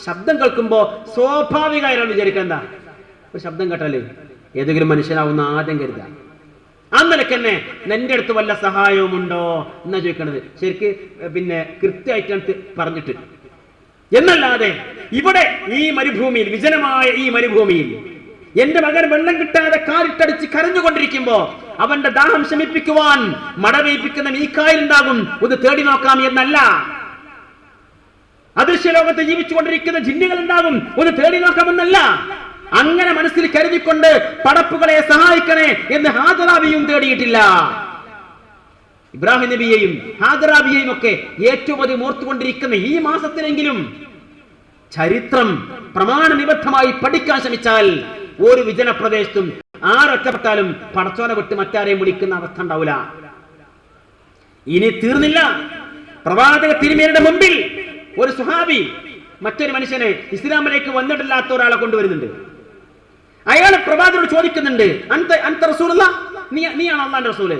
ശബ്ദം കേൾക്കുമ്പോ സ്വാഭാവികമായി വിചാരിക്കുക എന്താ, ഒരു ശബ്ദം കേട്ടാല് ഏതെങ്കിലും മനുഷ്യനാവുന്ന ആദ്യം കരുതാ. ആ നിലക്ക് തന്നെ നിന്റെ അടുത്ത് വല്ല സഹായവും ഉണ്ടോ എന്നാ ചോദിക്കണത്. ശരിക്ക് കൃത്യമായിട്ട് പറഞ്ഞിട്ട് എന്നല്ലാതെ ഇവിടെ ഈ മരുഭൂമിയിൽ, വിജനമായ ഈ മരുഭൂമിയിൽ എന്റെ മകൻ വെള്ളം കിട്ടാതെ കാലിട്ടടിച്ച് കരഞ്ഞുകൊണ്ടിരിക്കുമ്പോ അവന്റെ ദാഹം ശമിപ്പിക്കുവാൻ മട പെയ്പ്പിക്കുന്ന മീക്കായിൽ ഉണ്ടാകും, ഒന്ന് തേടി നോക്കാം എന്നല്ല. അദൃശ്യ ലോകത്ത് ജീവിച്ചുകൊണ്ടിരിക്കുന്ന ജിന്നുകൾ ഉണ്ടാകും, ഒന്ന് തേടി നോക്കാമെന്നല്ല. അങ്ങനെ മനസ്സിൽ കരുതിക്കൊണ്ട് പടപ്പുകളെ സഹായിക്കണേ എന്ന് ഹാജറാബിയും തേടിയിട്ടില്ല. ഇബ്രാഹിം നബിയെയും ഹാജറാബിയെയും ഒക്കെ ഏറ്റവും അധികം ഓർത്തുകൊണ്ടിരിക്കുന്ന ഈ മാസത്തിലെങ്കിലും ചരിത്രം പ്രമാണനിബദ്ധമായി പഠിക്കാൻ ശ്രമിച്ചാൽ ഒരു വിജന പ്രദേശത്തും ആരൊറ്റപ്പെട്ടാലും പടച്ചോനെ വിട്ട് മറ്റാരെയും വിളിക്കുന്ന അവസ്ഥ ഉണ്ടാവില്ല. ഇനി തീർന്നില്ല. പ്രവാചക തിരുമേനിയുടെ മുമ്പിൽ ഒരു സുഹാബി മറ്റൊരു മനുഷ്യനെ, ഇസ്ലാമിലേക്ക് വന്നിട്ടില്ലാത്ത ഒരാളെ കൊണ്ടുവരുന്നുണ്ട്. അയാൾ പ്രവാചകനോട് ചോദിക്കുന്നുണ്ട്, അൻത റസൂലുള്ളാ, നീയാണോ അല്ലാഹുവിന്റെ റസൂല്?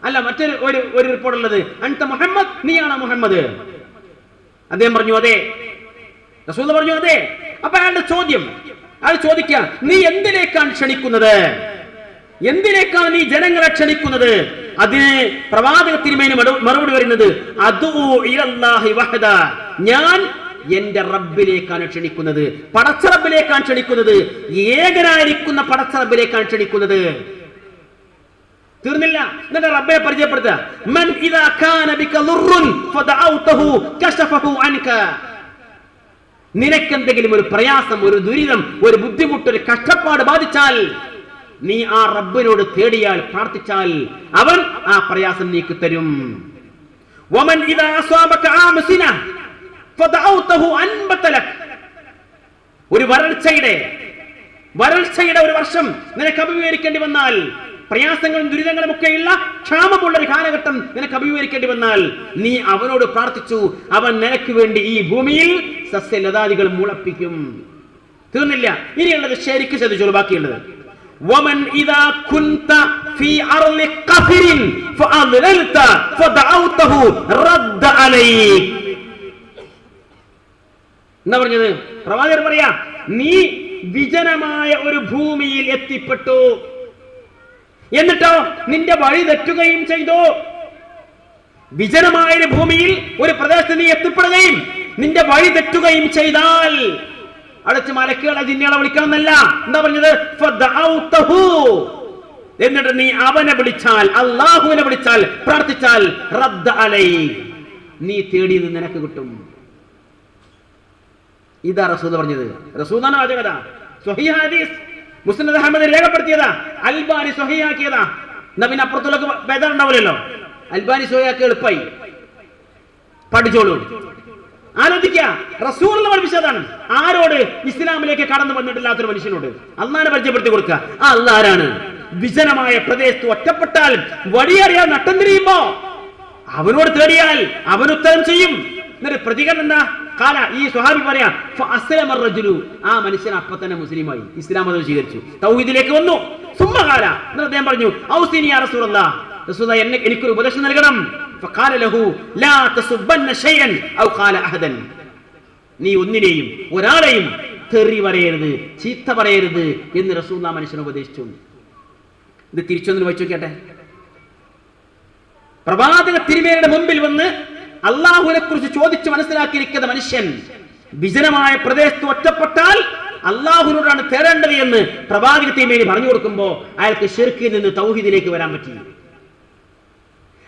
അല്ല, മറ്റൊരു ഒരു റിപ്പോർട്ട് ഉള്ളത്, അൻത മുഹമ്മദ്, നീയാണോ മുഹമ്മദ്? അദ്ദേഹം പറഞ്ഞു അതെ. റസൂൽ പറഞ്ഞു അതെ. അപ്പൊ അയാളുടെ ചോദ്യം, അയാൾ ചോദിക്കുക, നീ എന്തിലേക്കാണ് ക്ഷണിക്കുന്നത്? എന്തിലേക്കാണ് നീ ജനങ്ങളെ ക്ഷണിക്കുന്നത്? അതിന് പ്രവാചക തിരുമേനി മറുപടി വരുന്നത്, അദൂ ഇലല്ലാഹി വഹദ, ഞാൻ എന്റെ റബ്ബിലേക്കാണ് ക്ഷണിക്കുന്നത്, പടച്ച റബ്ബിലേക്കാണ് ക്ഷണിക്കുന്നത്, ഏകനായിരിക്കുന്ന പടച്ച റബ്ബിലേക്കാണ് ക്ഷണിക്കുന്നത്. തീർന്നില്ല. എന്നിട്ട് റബ്ബിനെ പരിചയപ്പെടുത്തുക. മൻ ഇദാ കാന ബിക ദുർറുൻ ഫദഔതഹു കശഫഹു അൻക. നിനക്കെന്തെങ്കിലും ഒരു പ്രയാസം, ഒരു ദുരിതം, ഒരു ബുദ്ധിമുട്ട്, ഒരു കഷ്ടപ്പാട് ബാധിച്ചാൽ നീ ആ റബ്ബിനോട് തേടിയാൽ, പ്രാർത്ഥിച്ചാൽ അവൻ ആ പ്രയാസം നീക്കി തരും. വമൻ ഇദാ അസ്വാബക ആമസിന ഫദഔതഹു അൻബത ലക. ഒരു വരൾച്ചയുടെ ഒരു വർഷം നിനക്ക് അഭിമുഖീകരിക്കേണ്ടി വന്നാൽ, പ്രയാസങ്ങളും ദുരിതങ്ങളും ഒക്കെയുള്ള ക്ഷാമമുള്ള ഒരു കാലഘട്ടം നിനക്ക് അഭിമുഖീകരിക്കേണ്ടി വന്നാൽ, നീ അവനോട് പ്രാർത്ഥിച്ചു, അവൻ നിനക്ക് വേണ്ടി ഈ ഭൂമിയിൽ സസ്യലതാദികൾ മുളപ്പിക്കും. തീർന്നില്ല. ഇനിയുള്ളത് ശരിക്കും ശ്രദ്ധിച്ചോളൂ. ബാക്കിയുള്ളത്, വമൻ ഇദാ കുൻത ഫീ അർളി ഖഫിരിൻ ഫഅദ്ലൽത ഫദഔതഹു റദ്ദ അലൈക്. എന്താ പറഞ്ഞത്? പ്രവാചകർ പറയാ, നീ വിജനമായ ഒരു ഭൂമിയിൽ എത്തിപ്പെട്ടു, എന്നിട്ടോ നിന്റെ വഴി തെറ്റുകയും ചെയ്തു. വിജനമായ ഒരു ഭൂമിയിൽ, ഒരു പ്രദേശത്ത് നീ എത്തിപ്പെടുകയും നിന്റെ വഴി തെറ്റുകയും ചെയ്താൽ, അടച്ച് മലക്കുകളെ ജിന്നുകളെ വിളിക്കണമെന്നല്ല. എന്താ പറഞ്ഞത്? ഫദഔതഹു. എന്നിട്ട് നീ അവനെ വിളിച്ചാൽ, അല്ലാഹുവിനെ വിളിച്ചാൽ, പ്രാർത്ഥിച്ചാൽ, റദ്ദ അലൈക്, നീ തേടിയത് നിനക്ക് കിട്ടും. ഇതാ റസൂൽ പറഞ്ഞത്. റസൂലാണ് വാചകത. സ്വഹീഹ് ഹദീസ് മുസ്നദ് അഹ്മദ് രേഖപ്പെടുത്തിയതാ, അൽബാനി സ്വഹീഹാക്കിയതാ. നബിന് അപ്പുറത്തുള്ളൊക്കെ ബേജാറുണ്ടാവില്ലല്ലോ. അൽബാനി സ്വഹീഹാക്കി എളുപ്പമായി, പഠിച്ചോളൂ. ആലോചിക്കുക, റസൂൽ പഠിപ്പിച്ചതാണ്. ആരോട്? ഇസ്ലാമിലേക്ക് കടന്നു വന്നിട്ടില്ലാത്തൊരു മനുഷ്യനോട് അള്ളാഹിനെ പരിചയപ്പെടുത്തി കൊടുക്കുക. ആ അള്ളാഹ് ആരാണ്? വിജനമായ പ്രദേശത്ത് ഒറ്റപ്പെട്ടാൽ, വഴിയറിയാൻ നട്ടം തിരിയുമ്പോ അവനോട് തേടിയാൽ അവൻ ഉത്തരം ചെയ്യും. എന്നിട്ട് പ്രതികരണം എന്താ? കാല, ഈ സ്വഹാബി പറയാ, ഫഅസ്ലമ റജുലു, ആ മനുഷ്യൻ അപ്പൊ തന്നെ മുസ്ലിമായി, ഇസ്ലാം മതം സ്വീകരിച്ചു, തൗഹീദിലേക്ക് വന്നു. സുമ്മ കാല, എന്നിട്ട് അദ്ദേഹം പറഞ്ഞു, ഔസിനി യാ റസൂലല്ലാഹ്, റസൂലല്ലാഹ് എനിക്കൊരു ഉപദേശം നൽകണം. ഫഖാല ലഹു ലാ തസുബ്ബന്ന ശൈഅൻ ഔ ഖാല അഹദൻ. നീ ഒന്നിനെയും ഒരാളെയും തെറി പറയരുത്, ചീത്ത പറയരുത് എന്ന് റസൂലുള്ളാഹ് മനുഷ്യനെ ഉപദേശിച്ചു. ഇത് തിരിച്ചൊന്ന് വായിച്ചു നോക്കിയാട്ടെ. പ്രവാചക തിരുമേനിയുടെ മുമ്പിൽ വന്ന് അള്ളാഹുവിനെ കുറിച്ച് ചോദിച്ച് മനസ്സിലാക്കിയിരിക്കുന്ന മനുഷ്യൻ വിജനമായ പ്രദേശത്ത് ഒറ്റപ്പെട്ടാൽ അള്ളാഹുവിനോടാണ് തേടേണ്ടത് എന്ന് പ്രവാചക തിരുമേനി പറഞ്ഞു കൊടുക്കുമ്പോ അയാൾക്ക് ശിർക്കിൽ നിന്ന് തൗഹീദിലേക്ക് വരാൻ പറ്റി.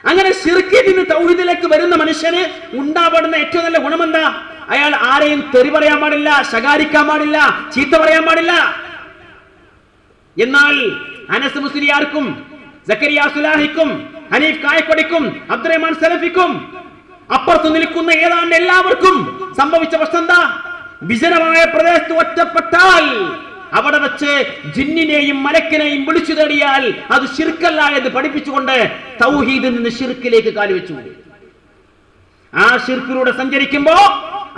അങ്ങനെ ശിർക്കിൽ നിന്ന് തൗഹീദിലേക്ക് വരുന്ന മനുഷ്യന് ഉണ്ടാവുന്ന ഏറ്റവും നല്ല ഗുണമെന്താ? അയാൾ ആരെയും തെറി പറയാൻ പാടില്ല, ശകാരിക്കാൻ പാടില്ല, ചീത്ത പറയാൻ പാടില്ല. എന്നാൽ അനസ് മുസ്ലിയാർക്കും, സക്കരിയ സുലാഹിക്കും, ഹനീഫ് കായക്കൊടിക്കും, അബ്ദുറഹ്മാൻ സലഫിക്കും, അപ്പുറത്ത് നിൽക്കുന്ന ഏതാണ്ട് എല്ലാവർക്കും സംഭവിച്ച പ്രശ്നം എന്താ? വിജനമായ പ്രദേശത്ത് ഒറ്റപ്പെട്ടാൽ അവിടെ വെച്ച് ജിന്നിനെയും മലക്കിനെയും വിളിച്ചു തേടിയാൽ അത് ശിർക്കല്ല എന്ന് പഠിപ്പിച്ചുകൊണ്ട് തൗഹീദിൽ നിന്ന് ശിർക്കിലേക്ക് കാലുവെച്ചു. ആ ശിർക്കിലൂടെ സഞ്ചരിക്കുമ്പോ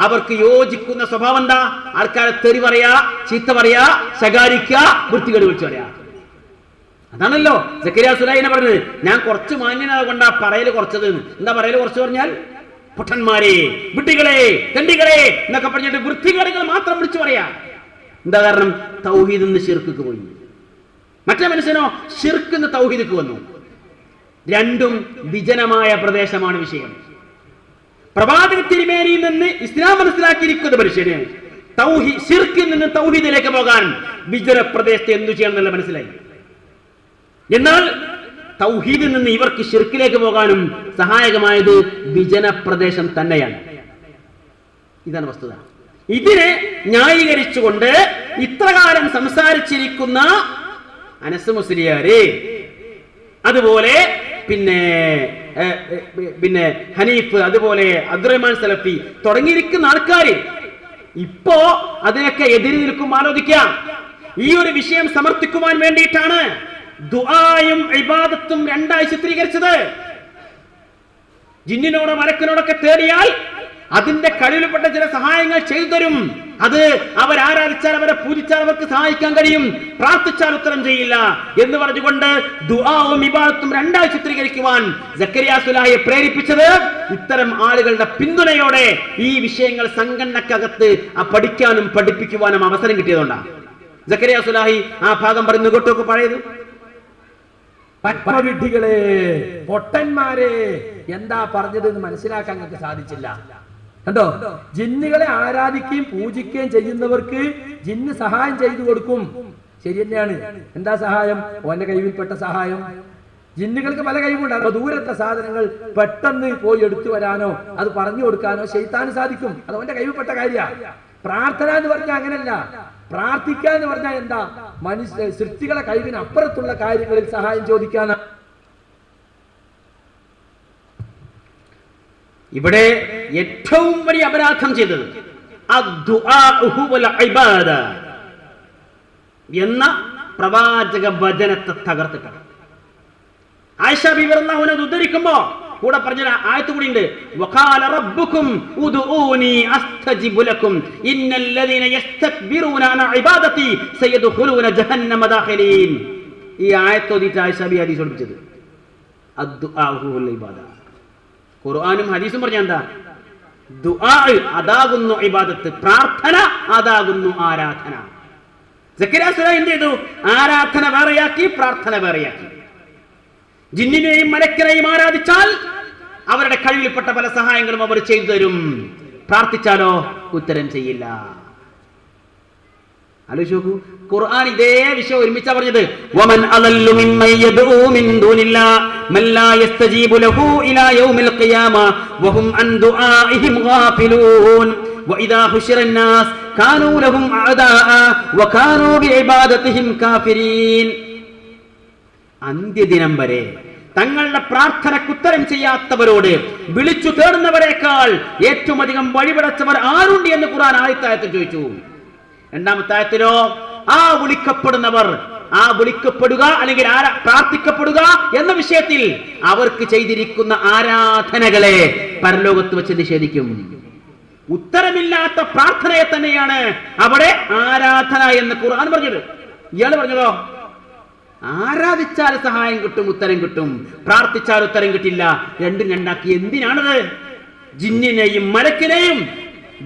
അവർക്ക് യോജിക്കുന്ന സ്വഭാവം എന്താ? ആൾക്കാരെ തെറി പറയാ, ചീത്ത പറയാ, ശകാരിക്കുക, വൃത്തികേട് വിളിച്ചു പറയാ. അതാണല്ലോ സക്കരിയ സുലൈഹിനെ പറഞ്ഞത്, ഞാൻ കുറച്ച് മാന്യനാ കൊണ്ടാ പറയല് കുറച്ചത്. എന്താ പറയല് കുറച്ച് പറഞ്ഞാൽ? പൊട്ടന്മാരെ, വിഡ്ഢികളെ, തെണ്ടികളെ എന്നൊക്കെ പറഞ്ഞിട്ട് വൃത്തികേടുകൾ മാത്രം വിളിച്ചു പറയാ. എന്താ കാരണം? തൗഹീദ് നിന്ന് ശിർക്കിക്ക് പോയി. മറ്റേ മനുഷ്യനോ ശിർക്കിന്ന് തൗഹീദിക്ക് വന്നു. രണ്ടും വിജനമായ പ്രദേശമാണ് വിഷയം. പ്രവാചക തിരുമേനിയിൽ നിന്ന് ഇസ്ലാം മനസ്സിലാക്കിയിരിക്കുന്ന മനുഷ്യന് ശിർക്കിൽ നിന്ന് തൗഹീദിലേക്ക് പോകാൻ വിജന പ്രദേശത്ത് എന്തു ചെയ്യണം എന്നുള്ള മനസ്സിലായി. എന്നാൽ തൗഹീദിൽ നിന്ന് ഇവർക്ക് ശിർക്കിലേക്ക് പോകാനും സഹായകമായത് വിജന പ്രദേശം തന്നെയാണ്. ഇതാണ് വസ്തുത. ഇതിനെ ന്യായീകരിച്ചുകൊണ്ട് ഇത്രകാലം സംസാരിച്ചിരിക്കുന്ന അനസ് മുസ്ലിയാര്, അതുപോലെ പിന്നെ ഹനീഫ്, അതുപോലെ അബ്ദുറഹ്മാൻ സലഫി തുടങ്ങിയിരിക്കുന്ന ആൾക്കാർ ഇപ്പോ അതിനൊക്കെ എതിരി നിൽക്കും. ആലോചിക്കാം, ഈ ഒരു വിഷയം സമർത്ഥിക്കുവാൻ വേണ്ടിയിട്ടാണ് ദുആയും ഇബാദത്തും രണ്ടായി ചിത്രീകരിച്ചത്. ജിന്നിനോടോ മലക്കിനോടൊക്കെ തേടിയാൽ അതിന്റെ കഴിവിൽപ്പെട്ട ചില സഹായങ്ങൾ ചെയ്തു തരും. അത് അവരാരാധിച്ചാൽ, അവരെ പൂജിച്ചാൽ അവർക്ക് സഹായിക്കാൻ കഴിയും. പ്രാർത്ഥിച്ചാൽ ഉത്തരം ചെയ്യില്ല എന്ന് പറഞ്ഞുകൊണ്ട് ദുആവും ഇബാദത്തും രണ്ടായി ചിത്രീകരിക്കുവാൻ സക്കരിയ സുലാഹിയെ പ്രേരിപ്പിച്ചത് ഇത്തരം ആളുകളുടെ പിന്തുണയോടെ ഈ വിഷയങ്ങൾ സംഘടനക്കകത്ത് പഠിക്കാനും പഠിപ്പിക്കുവാനും അവസരം കിട്ടിയതുകൊണ്ടാണ്. സക്കരിയ സുലാഹി ആ ഭാഗം പറഞ്ഞു കേട്ടോക്ക് പഴയത്. പത്മവിഡ്ഢികളെ, പൊട്ടന്മാരെ, എന്താ പറഞ്ഞതെന്ന് മനസ്സിലാക്കാൻ നിങ്ങൾക്ക് സാധിച്ചില്ല. കണ്ടോ? ജിന്നുകളെ ആരാധിക്കുകയും പൂജിക്കുകയും ചെയ്യുന്നവർക്ക് ജിന്ന് സഹായം ചെയ്തു കൊടുക്കും. ശരി തന്നെയാണ്. എന്താ സഹായം? ഓന്റെ കഴിവിൽപ്പെട്ട സഹായം. ജിന്നുകൾക്ക് പല കഴിവുണ്ടാകും. ദൂരത്തെ സാധനങ്ങൾ പെട്ടെന്ന് പോയി എടുത്തു വരാനോ അത് പറഞ്ഞു കൊടുക്കാനോ ശൈത്താന് സാധിക്കും. അത് ഓന്റെ കഴിവിൽപ്പെട്ട കാര്യമാണ്. പ്രാർത്ഥന എന്ന് പറഞ്ഞാൽ അങ്ങനല്ല. പ്രാർത്ഥിക്കുക എന്ന് പറഞ്ഞാൽ എന്താ? മനുഷ്യ സൃഷ്ടികളെ കഴിവിന് അപ്പുറത്തുള്ള കാര്യങ്ങളിൽ സഹായം ചോദിക്കാനാണ്. ഇവിടെ ഏറ്റവും വലിയ അപരാധം ചെയ്തത് എന്ന പ്രവാചക വചനത്തെ തകർത്തിട്ടാണ്. ആയിഷ ബിബി റളിയല്ലാഹു അൻഹ ഉദ്ധരിക്കുമ്പോ കൂടെ പറഞ്ഞ ആയത്ത് കൂടി ഉണ്ട്. വഖാല റബ്ബുക്കും ഉദ്ഊനി അസ്തജിബു ലക്കും ഇന്നല്ലദീന യസ്തക്ബിറൂന അൻ ഇബാദതി സയദ്ഖുലൂന ജഹന്നമ ദാഖിലീൻ. ഈ ആയത്ത് ഓതിയിട്ട് ആയിഷ ബിബി ഹദീസ് പഠിപ്പിച്ചത് അദ്ദുആ ഹുവൽ ഇബാദ. ഖുർആനും ഹദീസും പറഞ്ഞ എന്താ? ദുആ അതാകുന്നു ഇബാദത്ത്, പ്രാർത്ഥന അതാകുന്നു ആരാധന. സക്കരിയ സുലൈമാൻ എന്ത് ചെയ്തു? ആരാധന വേറെയാക്കി, പ്രാർത്ഥന വേറെയാക്കി. ജിന്നിനെയും മലക്കിനെയും ആരാധിച്ചാൽ അവരുടെ കഴിവിൽപ്പെട്ട പല സഹായങ്ങളും അവർ ചെയ്തു തരും. പ്രാർത്ഥിച്ചാലോ ഉത്തരം ചെയ്യില്ല. ആലോചിച്ച് നോക്കൂ, ഖുർആൻ ഇതേ വിഷയം ഒരുമിച്ചാ പറഞ്ഞത്. വമൻ അളല്ലു മിമ്മൻ യദ്ഉ മിൻ ദൂനില്ലാഹി മൻ ലാ യസ്തജീബു ലഹു ഇലാ യൗമിൽ ഖിയാമ വഹും അൻ ദുആഇഹിം ഗാഫിലൂൻ വഇദാ ഹുശിറൻ നാസ് കാനൂ ലഹും അഅദാഅ വകാനൂ ബിഇബാദതിഹിം കാഫിരീൻ. അന്ത്യദിനം വരെ തങ്ങളുടെ പ്രാർത്ഥനയ്ക്ക് ഉത്തരം ചെയ്യാത്തവരോട് വിളിച്ചു തേടുന്നവരെക്കാൾ ഏറ്റവും അധികം വഴിപടച്ചവർ ആരുണ്ട് എന്ന് ഖുർആൻ ആയത്തായത്തിൽ ചോദിച്ചു. രണ്ടാമത്തെ ആയത്തിലോ ആ വിളിക്കപ്പെടുന്നവർ, ആ വിളിക്കപ്പെടുക അല്ലെങ്കിൽ പ്രാർത്ഥിക്കപ്പെടുക എന്ന വിഷയത്തിൽ അവർക്ക് ചെയ്തിരിക്കുന്ന ആരാധനകളെ പരലോകത്ത് വെച്ച് നിഷേധിക്കും. ഉത്തരമില്ലാത്ത പ്രാർത്ഥനയെ തന്നെയാണ് അവിടെ ആരാധന എന്ന് ഖുർആൻ പറഞ്ഞത്. ഇയാള് പറഞ്ഞതോ ആരാധിച്ചാൽ സഹായം കിട്ടും, ഉത്തരം കിട്ടും, പ്രാർത്ഥിച്ചാൽ ഉത്തരം കിട്ടില്ല. രണ്ടും രണ്ടാക്കി. എന്തിനാണത്? ജിന്നിനെയും മലക്കിനെയും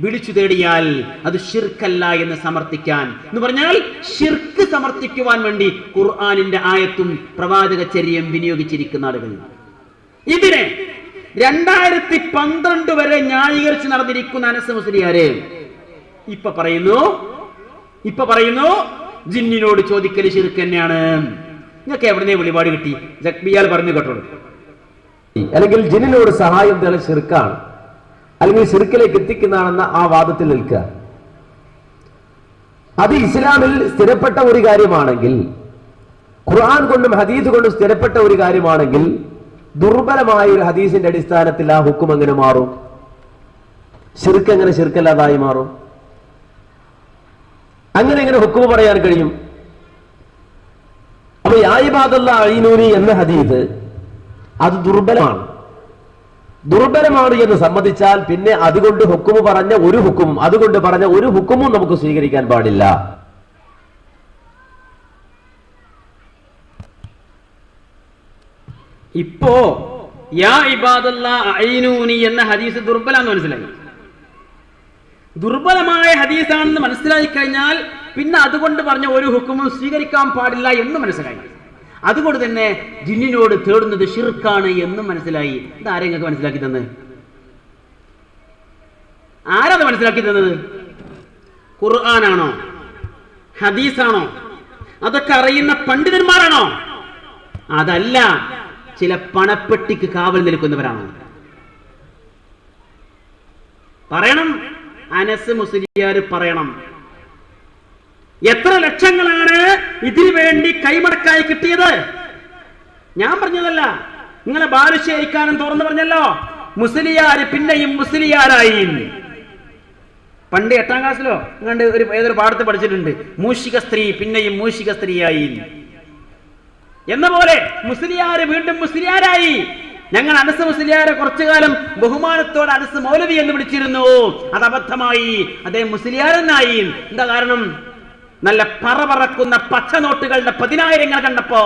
വിളിച്ചു തേടിയാൽ അത് ഷിർക്കല്ല എന്ന് സമർത്ഥിക്കാൻ, എന്ന് പറഞ്ഞാൽ ഷിർക്ക് സമർത്ഥിക്കുവാൻ വേണ്ടി ഖുർആനിന്റെ ആയത്തും പ്രവാചക ചര്യയും വിനിയോഗിച്ചിരിക്കുന്ന ആളുകൾ. ഇതിനെ 2012 വരെ ന്യായീകരിച്ച് നടന്നിരിക്കുന്ന അനസ് മുസ്ലിയാര് ഇപ്പൊ പറയുന്നു ജിന്നിനോട് ചോദിക്കൽ ഷിർക്ക് തന്നെയാണ്. നിങ്ങൾക്ക് എവിടുന്നേ വെളിപാട് കിട്ടി? ജക്ബിയാൽ പറഞ്ഞു കേട്ടോളൂ. അല്ലെങ്കിൽ ജിന്നിനോട് സഹായം തേടൽ ഷിർക്കാണ്, അല്ലെങ്കിൽ ഷിർക്കിലേക്ക് എത്തിക്കുന്നതാണെന്ന ആ വാദത്തിൽ നിൽക്കുക. അത് ഇസ്ലാമിൽ സ്ഥിരപ്പെട്ട ഒരു കാര്യമാണെങ്കിൽ, ഖുർആൻ കൊണ്ടും ഹദീസ് കൊണ്ടും സ്ഥിരപ്പെട്ട ഒരു കാര്യമാണെങ്കിൽ, ദുർബലമായ ഒരു ഹദീസിന്റെ അടിസ്ഥാനത്തിൽ ആ ഹുക്കും എങ്ങനെ മാറും? ഷിർക്ക് എങ്ങനെ ഷിർക്കല്ലാതായി മാറും? അങ്ങനെ എങ്ങനെ ഹുക്കും പറയാൻ കഴിയും? അപ്പൊ യാ ഇബാദല്ലാഹ് അഈനൂനി എന്ന ഹദീസ് അത് ദുർബലമാണ് എന്ന് സമ്മതിച്ചാൽ പിന്നെ അതുകൊണ്ട് ഹുക്കുമ് പറഞ്ഞ ഒരു ഹുക്കുമും നമുക്ക് സ്വീകരിക്കാൻ പാടില്ല. ഇപ്പോ യാ ഇബാദല്ലാഹ് അഈനൂനി എന്ന ഹദീസ് ദുർബലാന്ന് മനസ്സിലായി. ദുർബലമായ ഹദീസാണെന്ന് മനസ്സിലായി കഴിഞ്ഞാൽ പിന്നെ അതുകൊണ്ട് പറഞ്ഞ ഒരു ഹുക്കുമും സ്വീകരിക്കാൻ പാടില്ല എന്ന് മനസ്സിലായി. അതുകൊണ്ട് തന്നെ ജിന്നിനോട് തേടുന്നത് ശിർക്കാണ് എന്നും മനസ്സിലായി. ഇത് ആരെങ്കിലും മനസ്സിലാക്കി തന്നത്? ആരാത് മനസ്സിലാക്കി തന്നത്? ഖുർആനാണോ ഹദീസാണോ? അതൊക്കെ അറിയുന്ന പണ്ഡിതന്മാരാണോ? അതല്ല, ചില പണപ്പെട്ടിക്ക് കാവൽ നിൽക്കുന്നവരാണോ? പറയണം. അനസ് മുസ്ലിയാർ പറയണം. എത്ര ലക്ഷങ്ങളാണ് ഇതിനു വേണ്ടി കൈമടക്കായി കിട്ടിയത്? ഞാൻ പറഞ്ഞതല്ല, നിങ്ങളെ ബാലുശ്ശേരിക്കാരൻ തുറന്നു പറഞ്ഞല്ലോ. മുസ്ലിയാർ പിന്നെയും മുസ്ലിയാരായി. പണ്ട് 8ാം ക്ലാസ്സിലോ അങ്ങാണ്ട് ഏതൊരു പാഠത്ത് പഠിച്ചിട്ടുണ്ട്, മൂഷിക സ്ത്രീ പിന്നെയും മൂഷിക സ്ത്രീയായി എന്ന പോലെ മുസ്ലിയാർ വീണ്ടും മുസ്ലിയാരായി. ഞങ്ങൾ അനസ് മുസ്ലിയാരെ കുറച്ചു കാലം ബഹുമാനത്തോടെ അനസ് മൗലവി എന്ന് വിളിച്ചിരുന്നു. അത് അബദ്ധമായി. അദ്ദേഹം മുസ്ലിയാരെന്നായി. എന്താ കാരണം? നല്ല പറക്കുന്ന പച്ച നോട്ടുകളുടെ 10,000 കണ്ടപ്പോ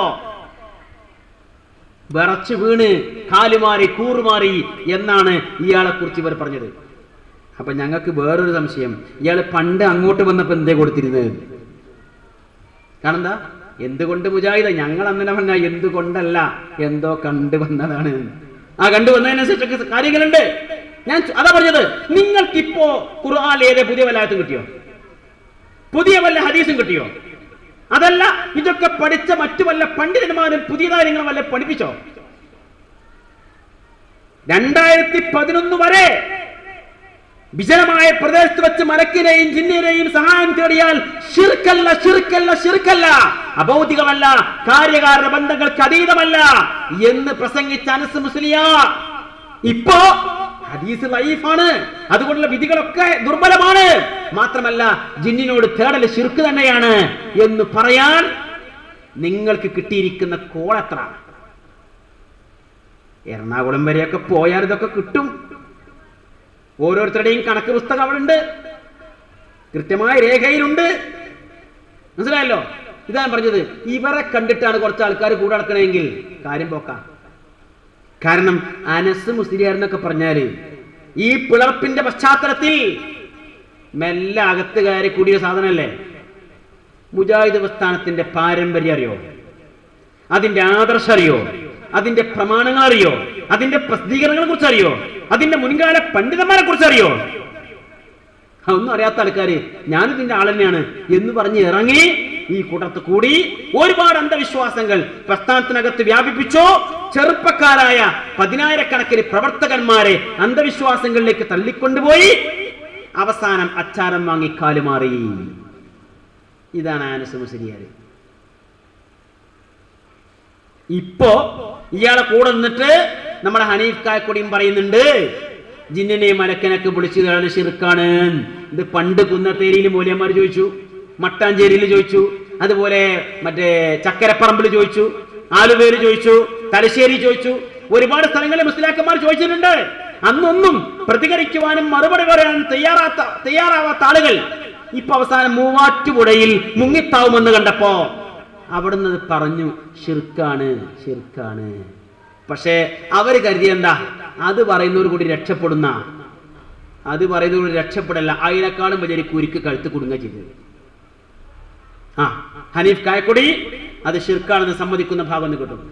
വിറച്ചു വീണ് കാലുമാറി കൂറുമാറി എന്നാണ് ഇയാളെ കുറിച്ച് ഇവർ പറഞ്ഞത്. അപ്പൊ ഞങ്ങൾക്ക് വേറൊരു സംശയം, ഇയാൾ പണ്ട് അങ്ങോട്ട് വന്നപ്പോ എന്തേ കൊടുത്തിരുന്നത്? കാരണം എന്താ? എന്തുകൊണ്ട് മുജാഹിദ്? ഞങ്ങൾ അങ്ങനെ പറഞ്ഞ എന്തുകൊണ്ടല്ല, എന്തോ കണ്ടുവന്നതാണ്. ആ കണ്ടുവന്നതിനനുസരിച്ചൊക്കെ കാര്യങ്ങളുണ്ട്. ഞാൻ അതാ പറഞ്ഞത്. നിങ്ങൾക്കിപ്പോ ഖുർആനിൽ ഏതേ പുതിയ വല്ലാത്തും കിട്ടിയോ? പുതിയ വല്ല ഹദീസും കിട്ടിയോ? അതല്ല, ഇതൊക്കെ പഠിച്ച മറ്റു വല്ല പണ്ഡിതന്മാരും പുതിയതായി നിങ്ങൾ വല്ല പഠിപ്പിച്ചോ? 2011 വരെ വിജനമായ പ്രദേശത്ത് വെച്ച് മലക്കിനെയും ജിന്നിനെയും സഹായം തേടിയാൽ ശിർക്കല്ല, ശിർക്കല്ല, ശിർക്കല്ല, അഭൗതികമല്ല, കാര്യകാരണ ബന്ധങ്ങൾക്ക് അതീതമല്ല എന്ന് പ്രസംഗിച്ച അനസ് മുസ്ലിയാർ ഇപ്പോ ഹദീസ് ലൈഫാണ്, അതുകൊണ്ടുള്ള വിധികളൊക്കെ ദുർബലമാണ്, മാത്രമല്ല ജിന്നിനോട് തേടൽ ശിർക്ക് തന്നെയാണ് എന്ന് പറയാൻ നിങ്ങൾക്ക് കിട്ടിയിരിക്കുന്ന കോളെത്ര? എറണാകുളം വരെയൊക്കെ പോയാൽ ഇതൊക്കെ കിട്ടും. ഓരോരുത്തരുടെയും കണക്ക് പുസ്തകം അവിടെ ഉണ്ട്, കൃത്യമായ രേഖയിലുണ്ട്. മനസ്സിലായല്ലോ? ഇതാണ് പറഞ്ഞത്. ഇവരെ കണ്ടിട്ടാണ് കുറച്ച് ആൾക്കാർ കൂടെ നടക്കണമെങ്കിൽ കാര്യം പോക്കാം. കാരണം അനസ് മുസ്ലിയാർ എന്നൊക്കെ പറഞ്ഞാല് ഈ പിളർപ്പിന്റെ പശ്ചാത്തലത്തിൽ മെല്ലെ അകത്ത് കയറി കൂടിയ സാധനല്ലേ. മുജാഹിദ് പ്രസ്ഥാനത്തിന്റെ പാരമ്പര്യം അറിയോ? അതിന്റെ ആദർശം അറിയോ? അതിന്റെ പ്രമാണങ്ങൾ അറിയോ? അതിന്റെ പ്രസിദ്ധീകരണങ്ങളെ കുറിച്ച് അറിയോ? അതിന്റെ മുൻകാല പണ്ഡിതന്മാരെ കുറിച്ച് അറിയോ? ഒന്നും അറിയാത്ത ആൾക്കാര് ഞാനിതിന്റെ ആൾ തന്നെയാണ് എന്ന് പറഞ്ഞ് ഇറങ്ങി ഈ കൂട്ടത്ത് കൂടി ഒരുപാട് അന്ധവിശ്വാസങ്ങൾ പ്രസ്ഥാനത്തിനകത്ത് വ്യാപിപ്പിച്ചു. ചെറുപ്പക്കാരായ 10,000 പ്രവർത്തകന്മാരെ അന്ധവിശ്വാസങ്ങളിലേക്ക് തള്ളിക്കൊണ്ടുപോയി. അവസാനം അച്ചാരം വാങ്ങി കാലുമാറി. ഇതാണ് അനസ് മുസ്ലിയാർ. ഇപ്പോ ഇയാളെ കൂടെ നിന്നിട്ട് നമ്മുടെ ഹനീഫ് കായക്കൊടിയും പറയുന്നുണ്ട് ജിന്നിനെയും മലക്കനൊക്കെ വിളിച്ചതാണ് ശിർക്കാണ്. ഇത് പണ്ട് കുന്നത്തേരിയിൽ മൂല്യന്മാർ ചോദിച്ചു, മട്ടാഞ്ചേരിയിൽ ചോദിച്ചു, അതുപോലെ മറ്റേ ചക്കരപ്പറമ്പിൽ ചോദിച്ചു, ആലുവേര് ചോദിച്ചു, തലശ്ശേരി ചോദിച്ചു, ഒരുപാട് സ്ഥലങ്ങളിൽ മുസ്ലിയാക്കന്മാർ ചോദിച്ചിട്ടുണ്ട്. അന്നൊന്നും പ്രതികരിക്കുവാനും മറുപടി പറയാനും തയ്യാറാവാത്ത ആളുകൾ ഇപ്പൊ അവസാനം മൂവാറ്റുപുഴയിൽ മുങ്ങിത്താവുമെന്ന് കണ്ടപ്പോ അവിടുന്ന് പറഞ്ഞു ശിർക്കാണ്, ശിർക്കാണ്. പക്ഷേ അവര് കരുതി എന്താ, അത് പറയുന്നവർ കൂടി രക്ഷപ്പെടുന്ന, അത് പറയുന്നവർ രക്ഷപ്പെടല്ല, അതിനേക്കാളും വലിയൊരു കുരുക്ക് കഴുത്ത് കുടുങ്ങുക ചെയ്തത്. ഹനീഫ് കായക്കൊടി അത് ശിർക്കാണെന്ന് സമ്മതിക്കുന്ന ഭാഗം കിട്ടും.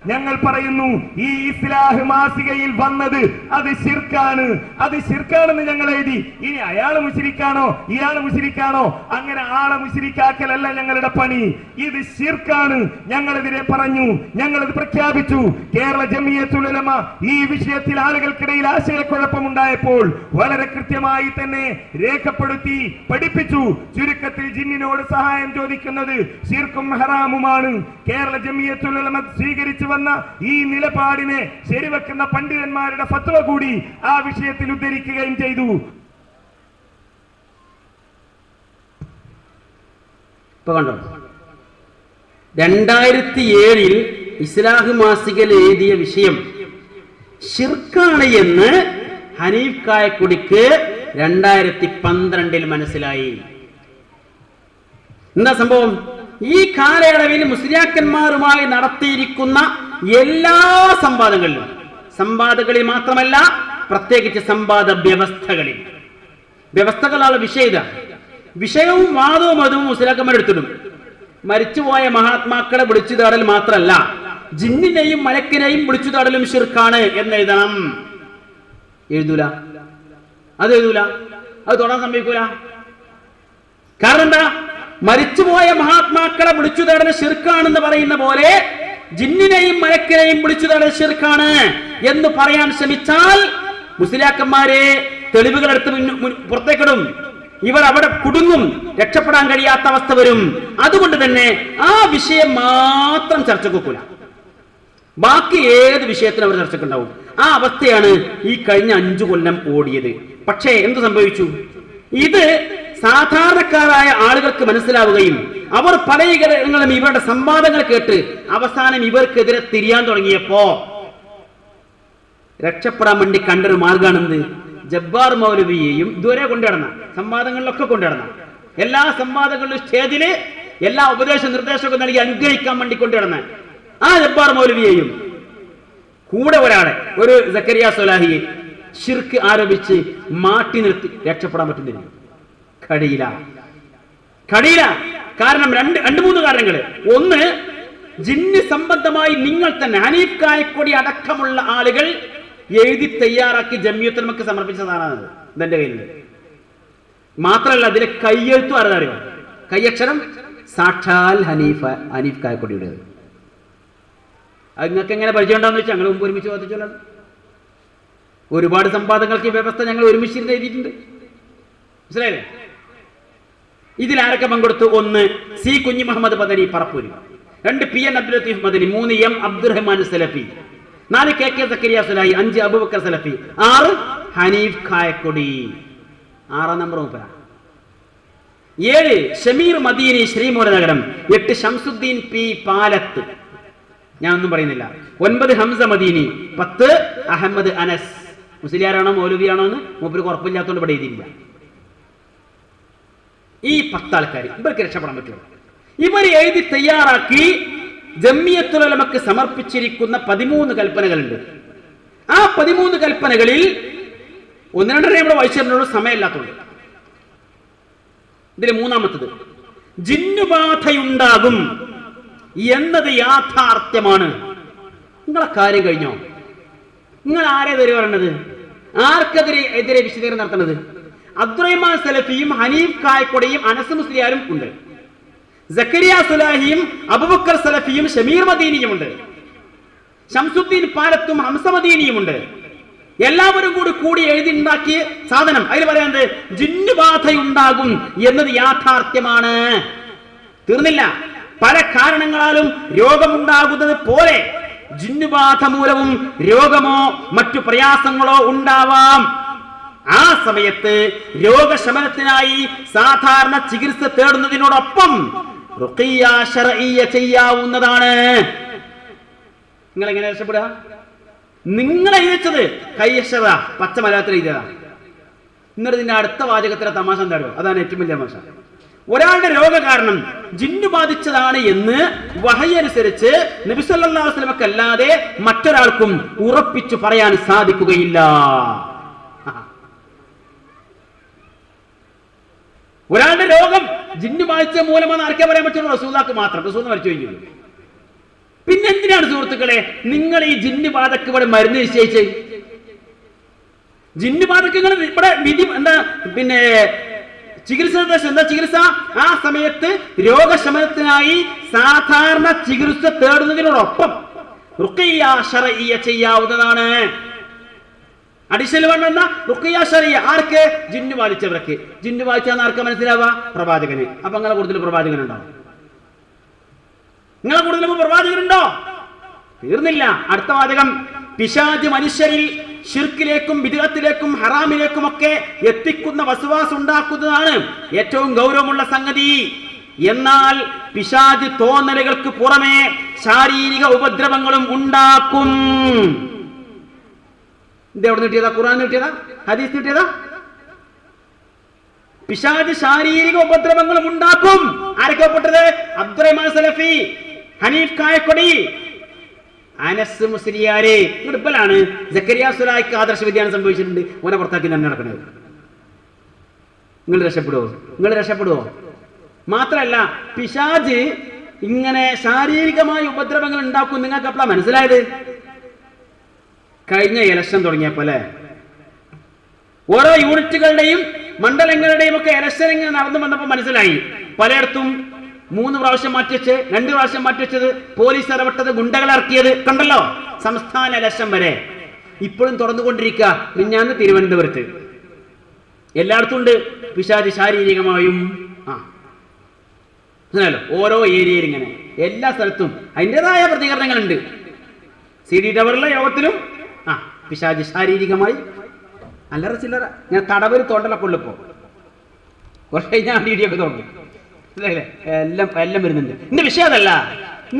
ഞങ്ങൾ പറയുന്നു ഈ ഇസ്ലാഹ് മാസികയിൽ വന്നത് അത് ശിർക്കാണ്, അത് ശിർക്കാണെന്ന് ഞങ്ങൾ എഴുതി. ഇനി അയാള് മുശ്രിക്കാണോ ഇയാള് മുശ്രിക്കാണോ, അങ്ങനെ ആളെ മുശ്രിക്കാക്കലല്ല ഞങ്ങളുടെ പണി. ഇത് ശിർക്കാണ്. ഞങ്ങളെതിരെ പറഞ്ഞു, ഞങ്ങളത് പ്രഖ്യാപിച്ചു. കേരള ജമിയത്തുൽ ഉലമ ഈ വിഷയത്തിൽ ആളുകൾക്കിടയിൽ ആശയക്കുഴപ്പമുണ്ടായപ്പോൾ വളരെ കൃത്യമായി തന്നെ രേഖപ്പെടുത്തി പഠിപ്പിച്ചു. ചുരുക്കത്തിൽ ജിന്നിനോട് സഹായം ചോദിക്കുന്നത് ശിർക്കും ഹറാമുമാണ്. കേരള ജമിയത്തുൽ ഉലമ സ്വീകരിച്ചു വന്ന ഈ നിലപാടിനെ ശരിവെക്കുന്ന പണ്ഡിതന്മാരുടെ ഫത്വ കൂടി ആ വിഷയത്തിൽ ഉദ്ധരിക്കുകയും ചെയ്തു. ഇപ്പൊ കണ്ടോ, 2007 ഇസ്ലാഹ് മാസികയിൽ എഴുതിയ വിഷയം ശിർക്കാണ് എന്ന് ഹനീഫ് കായക്കൊടിക്ക് 2012 മനസ്സിലായി. എന്താ സംഭവം? ഈ കാലയളവിൽ മുസ്ലിയാക്കന്മാരുമായി നടത്തിയിരിക്കുന്ന എല്ലാ സംവാദങ്ങളിൽ മാത്രമല്ല, പ്രത്യേകിച്ച് സംവാദ വ്യവസ്ഥകളാണ് വിഷയവും വാദവും അതും മുസ്ലിയാക്കന്മാരെടുത്തിടും. മരിച്ചുപോയ മഹാത്മാക്കളെ വിളിച്ചു തേടൽ മാത്രമല്ല, ജിന്നിനെയും മലക്കിനെയും വിളിച്ചു തേടലും ശിർക്കാണ് എന്ന് എഴുതണം. എഴുതൂല, അത് തൊടാൻ സംഭവിക്കൂല. കാരണം എന്താ? മരിച്ചുപോയ മഹാത്മാക്കളെ വിളിച്ചു തേടൽ ശിർക്കാണെന്ന് പറയുന്ന പോലെ ജിന്നിനെയും മലക്കിനെയും വിളിച്ചു തേടൽ ശിർക്കാണ് എന്ന് പറയാൻ ശ്രമിച്ചാൽ മുസ്ലിയാക്കന്മാരെ തെളിവുകളെടുത്ത് പുറത്തേക്കിടും. ഇവർ അവിടെ കുടുങ്ങും, രക്ഷപ്പെടാൻ കഴിയാത്ത അവസ്ഥ വരും. അതുകൊണ്ട് തന്നെ ആ വിഷയം മാത്രം ചർച്ചക്കൂല, ബാക്കി ഏത് വിഷയത്തിനും അവർ ചർച്ചക്കുണ്ടാവും. ആ അവസ്ഥയാണ് ഈ കഴിഞ്ഞ 5 കൊല്ലം ഓടിയത്. പക്ഷേ എന്ത് സംഭവിച്ചു? ഇത് സാധാരണക്കാരായ ആളുകൾക്ക് മനസ്സിലാവുകയും അവർ പലയിടങ്ങളും ഇവരുടെ സംവാദങ്ങൾ കേട്ട് അവസാനം ഇവർക്കെതിരെ തിരിയാൻ തുടങ്ങിയപ്പോ രക്ഷപ്പെടാൻ വേണ്ടി കണ്ടൊരു മാർഗാണെന്ത്? ജബ്ബാർ മൗലവിയെയും ഇതുവരെ കൊണ്ടുനടന്ന സംവാദങ്ങളിലൊക്കെ കൊണ്ടുനടന്ന എല്ലാ സംവാദങ്ങളിലും സ്റ്റേജില് എല്ലാ ഉപദേശ നിർദ്ദേശമൊക്കെ നൽകി അനുഗ്രഹിക്കാൻ വേണ്ടി കൊണ്ടുനടന്ന ആ ജബ്ബാർ മൗലവിയെയും കൂടെ ഒരു സക്കരിയ സ്വലാഹിയെ ശിർക്ക് ആരോപിച്ച് മാറ്റി നിർത്തി രക്ഷപ്പെടാൻ പറ്റുന്നില്ല. കഴിയില്ല. കാരണം 2-3 കാരണങ്ങൾ. ഒന്ന്, ജിന്ന് സംബന്ധമായി നിങ്ങൾ തന്നെ ഹനീഫ് കായക്കൊടി അടക്കമുള്ള ആളുകൾ എഴുതി തയ്യാറാക്കി ജംഇയ്യത്തുൽ ഉലമക്ക് സമർപ്പിച്ചതാണ് ഇതെന്റെ കയ്യിൽ. മാത്രമല്ല അതിലെ കയ്യെഴുത്തും അറിയോ? കയ്യക്ഷരം സാക്ഷാൽ ഹനീഫ് കായക്കൊടിയുടേത്. അത് നിങ്ങൾക്ക് എങ്ങനെ പരിചയം ഉണ്ടാന്ന് വെച്ചാൽ ഞങ്ങൾ മുമ്പ് ഒരുമിച്ച് വാദിച്ചോളാം. ഒരുപാട് സംവാദങ്ങൾക്ക് ഈ വ്യവസ്ഥ ഞങ്ങൾ ഒരുമിച്ചിരുന്ന് എഴുതിയിട്ടുണ്ട്. മനസ്സിലായില്ലേ? ഇതിലാരൊക്കെ പങ്കെടുത്തു? 1 സി കുഞ്ഞി മുഹമ്മദ് പദനി പറപ്പൂരി, 2 PN അബ്ദുൽ ലത്തീഫ് മദനി, 3 M അബ്ദുറഹ്മാൻ സലഫി, 4 KK സക്കരിയ സ്വലാഹി, 5 അബൂബക്കർ സലഫി, 6 ഹനീഫ് കായക്കൊടി, 6 നമ്പർ മൂപ്പര, 7 ഷമീർ മദീനി ശ്രീമൂലനഗരം, 8 ഷംസുദ്ദീൻ പി പാലത്ത്, ഞാൻ ഒന്നും പറയുന്നില്ല, 9 ഹംസ മദീനി, 10 അഹമ്മദ് അനസ്. മുസ്ലിയാരാണോ മൗലവിയാണോ എന്ന് മൂപ്പര് ഉറപ്പില്ലാത്തതുകൊണ്ട് ഇവിടെ എഴുതിയില്ല. ഈ 10 ആൾക്കാർ ഇവർക്ക് രക്ഷപ്പെടാൻ പറ്റുമോ? ഇവർ എഴുതി തയ്യാറാക്കി ജംഇയ്യത്തുൽ ഉലമക്ക് സമർപ്പിച്ചിരിക്കുന്ന 13 കൽപ്പനകളുണ്ട്. ആ 13 കൽപ്പനകളിൽ 1-2 നമ്മൾ വായിച്ചിട്ടുള്ള സമയമില്ലാത്തതുകൊണ്ട് ഇതിൽ 3-ാമത്തത് ജിന്നുബാധയുണ്ടാകും എന്നത് യാഥാർത്ഥ്യമാണ്. നിങ്ങളെ കാര്യം കഴിഞ്ഞോ? നിങ്ങൾ ആരെതിരെ പറയണത്? ആർക്കെതിരെ വിശദീകരണം നടത്തുന്നത്? അബ്ദുറഹ്മാൻ സലഫിയും ഹനീഫ് കായക്കൊടിയും അനസ് മുസ്ലിയാരും ഉണ്ട്, സക്കരിയ സ്വലാഹിയും അബൂബക്കർ സലഫിയും ഷമീർ മദീനിയും ഉണ്ട്, ഷംസുദ്ദീൻ പാലത്തും ഹംസ മദീനിയും ഉണ്ട്. എല്ലാവരും കൂടി എഴുതി ഉണ്ടാക്കിയ സാധനം. അതിൽ പറയുന്നത് ജിന്നുബാധയുണ്ടാകും എന്നത് യാഥാർത്ഥ്യമാണ്. തീർന്നില്ല. പല കാരണങ്ങളാലും രോഗമുണ്ടാകുന്നത് പോലെ ജിന്നുബാധ മൂലവും രോഗമോ മറ്റു പ്രയാസങ്ങളോ ഉണ്ടാവാം. ആ സമയത്ത് രോഗശമനത്തിനായി സാധാരണ ചികിത്സ തേടുന്നതിനോടൊപ്പം റുഖിയ്യ ശർഇയ്യ ചെയ്യാവുന്നതാണ്. നിങ്ങൾ എങ്ങനെ രക്ഷപ്പെടുക? നിങ്ങൾ എഴുതിച്ചത് കയ്യക്ഷര പച്ച മലയാളത്തിൽ എഴുതിയതാ. എന്നിട്ട് ഇതിന്റെ അടുത്ത വാചകത്തിലെ തമാശ എന്താണോ? അതാണ് ഏറ്റവും വലിയ തമാശ. ഒരാളുടെ രോഗകാരണം ജിന്നു ബാധിച്ചതാണ് എന്ന് വഹയി അനുസരിച്ച് നബി സല്ലല്ലാഹു അലൈഹി വസല്ലമക്ക് അല്ലാതെ മറ്റൊരാൾക്കും ഉറപ്പിച്ചു പറയാൻ സാധിക്കുകയില്ല. ഒരാളുടെ രോഗം ജിന്നു ബാധിച്ച മൂലമെന്ന് ആർക്കേ പറയാൻ പറ്റുള്ളൂ? റസൂലുള്ളാഹിക്ക് മാത്രം. റസൂൽ മരിച്ചു കഴിഞ്ഞു. പിന്നെന്തിനാണ് സുഹൃത്തുക്കളെ നിങ്ങൾ ഈ ജിന്നു ബാധക്ക് ഇവിടെ മരുന്ന് നിശ്ചയിച്ച്? ജിന്നു ബാധക്ക് ഇവിടെ വിധി എന്താ? പിന്നെ ചികിത്സ എന്താ ചികിത്സ? ആ സമയത്ത് രോഗശമനത്തിനായി സാധാരണ ചികിത്സ തേടുന്നതിനോടൊപ്പം റുഖിയ്യ ശർഇയ്യ ചെയ്യാവുന്നതാണ്. അഡീഷണൽ വേണ്ടെന്ന റുഖിയ്യ ശർഇയ്യ ആർക്ക്? ജിന്നു ബാധിച്ചവർക്ക്. ജിന്നു ബാധിച്ചാന്ന് ആർക്കാ മനസ്സിലാവുക? പ്രവാചകന്. അപ്പൊ നിങ്ങളെ കൂടുതൽ പ്രവാചകനുണ്ടോ? നിങ്ങളെ കൂടുതൽ പ്രവാചകനുണ്ടോ? തീർന്നില്ല. അടുത്ത വാചകം പിശാച് മനുഷ്യരിൽ ശിർക്കിലേക്കും ബിദ്അത്തിലേക്കും ഹറാമിലേക്കും ഒക്കെ എത്തിക്കുന്ന വസ്വാസ് ഉണ്ടാക്കുന്നതാണ് ഏറ്റവും ഗൗരവമുള്ള സംഗതി. എന്നാൽ പിശാച് തോന്നലുകൾക്ക് പുറമെ ശാരീരിക ഉപദ്രവങ്ങളും ഉണ്ടാക്കും. ഇത് എവിടെ കിട്ടിയതാ? ഖുർആൻ കിട്ടിയതാ? ഹദീസ് കിട്ടിയതാ? പിശാച് ശാരീരിക ഉപദ്രവങ്ങളും ഉണ്ടാക്കും. ആരൊക്കെ പെട്ടത്? അബ്ദുറഹ്മാൻ സലഫി, ഹനീഫ് കായക്കൊടി, അനസ് മുസ്ലിയാര്. ഇടുപ്പലാണ് സക്കരിയ സുലായിക്ക് ആദർശ വ്യതിയാനം സംഭവിച്ചിട്ടുണ്ട്. ഓനെ പുറത്താക്കി തന്നെ നടക്കുന്നത്. നിങ്ങൾ രക്ഷപ്പെടുവോ? മാത്രല്ല പിശാച് ഇങ്ങനെ ശാരീരികമായ ഉപദ്രവങ്ങൾ ഉണ്ടാക്കും. നിങ്ങൾക്ക് എപ്പോഴാ മനസ്സിലായത്? കഴിഞ്ഞ ഇലക്ഷൻ തുടങ്ങിയപ്പോ അല്ലെ, ഓരോ യൂണിറ്റുകളുടെയും മണ്ഡലങ്ങളുടെയും ഒക്കെ ഇലക്ഷൻ ഇങ്ങനെ നടന്നു വന്നപ്പോ മനസ്സിലായി. പലയിടത്തും 3 പ്രാവശ്യം മാറ്റിവെച്ച്, 2 പ്രാവശ്യം മാറ്റിവെച്ചത്, പോലീസ് ഇടപെട്ടത്, ഗുണ്ടകൾ ഇറക്കിയത് കണ്ടല്ലോ. സംസ്ഥാന ഇലക്ഷൻ വരെ ഇപ്പോഴും തുറന്നുകൊണ്ടിരിക്കുക. മിഞ്ഞാന്ന് തിരുവനന്തപുരത്ത് എല്ലായിടത്തും ഉണ്ട് പിശാച് ശാരീരികമായും. ഓരോ ഏരിയയിൽ ഇങ്ങനെ എല്ലാ സ്ഥലത്തും അതിൻ്റെതായ പ്രതികരണങ്ങളുണ്ട്. CD ടവറിലെ യോഗത്തിലും പിശാച് ശാരീരികമായി അല്ലറ ചില്ലറ. ഞാൻ തടവര് തോണ്ടലൊക്കെ ഉള്ളപ്പോ കുറച്ച് കഴിഞ്ഞാൽ അടിയൊക്കെ തോന്നും. എല്ലാം വരുന്നുണ്ട്. എന്റെ വിഷയം അതല്ല.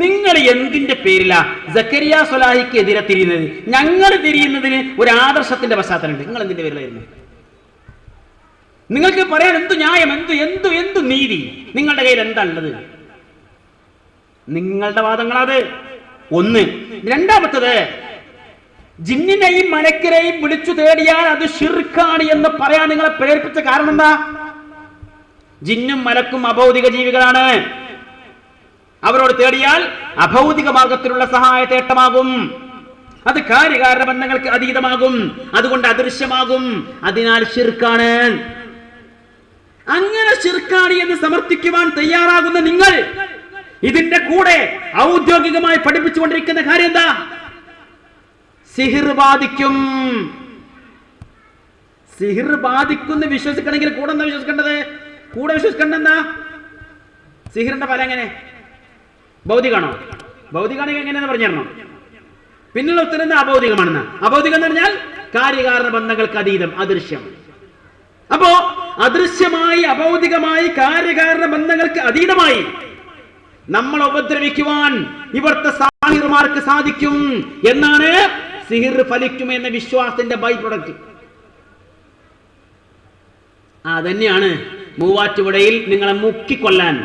നിങ്ങൾ എന്തിന്റെ പേരിലാ സക്കരിയ സ്വലാഹിക്ക് എതിരെ തിരിയുന്നത്? ഞങ്ങൾ തിരിയുന്നതിന് ഒരു ആദർശത്തിന്റെ പശ്ചാത്തലമുണ്ട്. നിങ്ങൾ എന്തിന്റെ പേരിലായിരുന്നു? നിങ്ങൾക്ക് പറയാൻ എന്തു ന്യായം, എന്തു നീതി? നിങ്ങളുടെ കയ്യിൽ എന്താ ഉള്ളത്? നിങ്ങളുടെ വാദങ്ങളത് ഒന്ന്. രണ്ടാമത്തത്, ജിന്നിനെയും മലക്കിനെയും വിളിച്ചു തേടിയാൽ അത് ശിർക്കാണ് എന്ന് പറയാൻ നിങ്ങളെ പ്രേരിപ്പിച്ച കാരണം എന്താ? ജിന്നും മലക്കും അഭൗതിക ജീവികളാണ്. അവരോട് തേടിയാൽ അഭൗതിക മാർഗത്തിലുള്ള സഹായ തേട്ടമാകും. അത് കാര്യകാരണ ബന്ധങ്ങൾക്ക് അതീതമാകും. അതുകൊണ്ട് അദൃശ്യമാകും. അതിനാൽ ശിർക്കാണ്. അങ്ങനെ ശിർക്കാണ് എന്ന് സമർത്ഥിക്കുവാൻ തയ്യാറാകുന്ന നിങ്ങൾ ഇതിന്റെ കൂടെ ഔദ്യോഗികമായി പഠിപ്പിച്ചുകൊണ്ടിരിക്കുന്ന കാര്യം എന്താ? സിഹിർ ബാധിക്കും. സിഹിർ ബാധിക്കുന്ന വിശ്വസിക്കണമെങ്കിൽ കൂടെ എന്താ വിശ്വസിക്കേണ്ടത്? കൂടെ വിശ്വസിക്കേണ്ടെന്താ? സിഹിറിന്റെ ഫലം എങ്ങനെ? ഭൗതികമാണോ? ഭൗതികമാണെങ്കിൽ എങ്ങനെയെന്ന് പറഞ്ഞു തരണം. പിന്നുള്ള ഉത്തരം എന്താ? അഭൗതികമാണെന്ന്. അഭൗതികം എന്ന് പറഞ്ഞാൽ കാര്യകാരണ ബന്ധങ്ങൾക്ക് അതീതം, അദൃശ്യം. അപ്പോ അദൃശ്യമായി, അഭൗതികമായി, കാര്യകാരണ ബന്ധങ്ങൾക്ക് അതീതമായി നമ്മൾ ഉപദ്രവിക്കുവാൻ ഇവിടുത്തെ സാഹിർമാർക്ക് സാധിക്കും എന്നാണ് സിഹിർ ഫലിക്കും എന്ന വിശ്വാസത്തിന്റെ ബൈ പ്രൊഡക്റ്റ്. അതന്നെയാണ് മൂവാറ്റുപുഴയിൽ നിങ്ങളെ മുക്കിക്കൊല്ലാൻ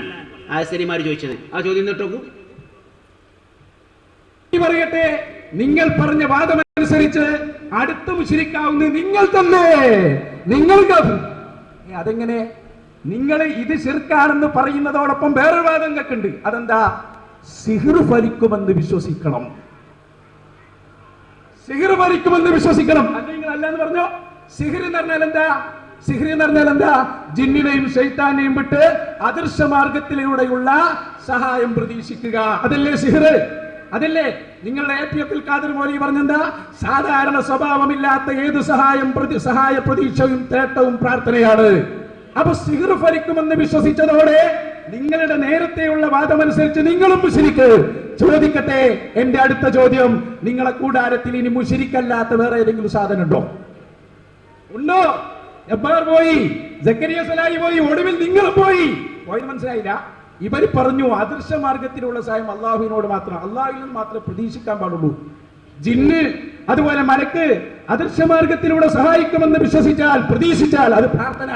ആശാരിമാർ ചോദിച്ചത്. ആ ചോദ്യം കേട്ടോക്കൂ. പറയട്ടെ, നിങ്ങൾ പറഞ്ഞ വാദമനുസരിച്ച് അടുത്ത മുശ്രിക്കാവുന്നത് നിങ്ങൾ തന്നെ. നിങ്ങൾക്ക് അതെങ്ങനെ? നിങ്ങൾ ഇത് ശിർക്കാണെന്ന് പറയുന്നതോടൊപ്പം വേറെ വാദം കേൾക്കുന്നുണ്ട്. അതെന്താ? സിഹിർ ഫലിക്കുമെന്ന് വിശ്വസിക്കണം. സിഹിർ ഫലിക്കുമെന്ന് വിശ്വസിക്കണം. നിങ്ങൾ അല്ലാന്ന് പറഞ്ഞോ? സിഹിർ എന്ന് പറഞ്ഞാൽ എന്താ? സിഹിർ എന്ന് പറഞ്ഞാൽ എന്താ? ജിന്നിനെയും ശൈത്താനെയും വിട്ട് അദൃശ്യ മാർഗത്തിലൂടെയുള്ള സഹായം പ്രതീക്ഷിക്കുക. അതല്ലേ സിഹിർ? അതല്ലേ നിങ്ങളുടെ APFൽ ഖാദർ മൗലവി പറഞ്ഞെന്താ? സാധാരണ സ്വഭാവമില്ലാത്ത ഏത് സഹായ പ്രതീക്ഷയും തേട്ടവും പ്രാർത്ഥനയാണ്. അപ്പൊ സിഹിർ ഫലിക്കുമെന്ന് വിശ്വസിച്ചതോടെ നിങ്ങളുടെ നേരത്തെയുള്ള വാദമനുസരിച്ച് നിങ്ങളും മുശ്രിക്ക്. ചോദിക്കട്ടെ, എന്റെ അടുത്ത ചോദ്യം, നിങ്ങളെ കൂടാരത്തിൽ ഇനി മുശ്രിക്കല്ലാത്ത വേറെ ഏതെങ്കിലും സാധനം ഉണ്ടോ? ജബ്ബാർ പോയി, സക്കരിയ സ്വലാഹി പോയി, ഒടുവിൽ നിങ്ങൾ പോയി. പോയത് മനസ്സിലായില്ല? ഇവർ പറഞ്ഞു അദൃശ്യ മാർഗത്തിലുള്ള സഹായം അള്ളാഹുവിനോട് മാത്രം, അള്ളാഹുവിൽ നിന്ന് മാത്രമേ പ്രതീക്ഷിക്കാൻ പാടുള്ളൂ. ജിന്ന് അതുപോലെ മലക്ക് അദൃശ്യ മാർഗത്തിലൂടെ സഹായിക്കുമെന്ന് വിശ്വസിച്ചാൽ, പ്രതീക്ഷിച്ചാൽ അത് പ്രാർത്ഥന.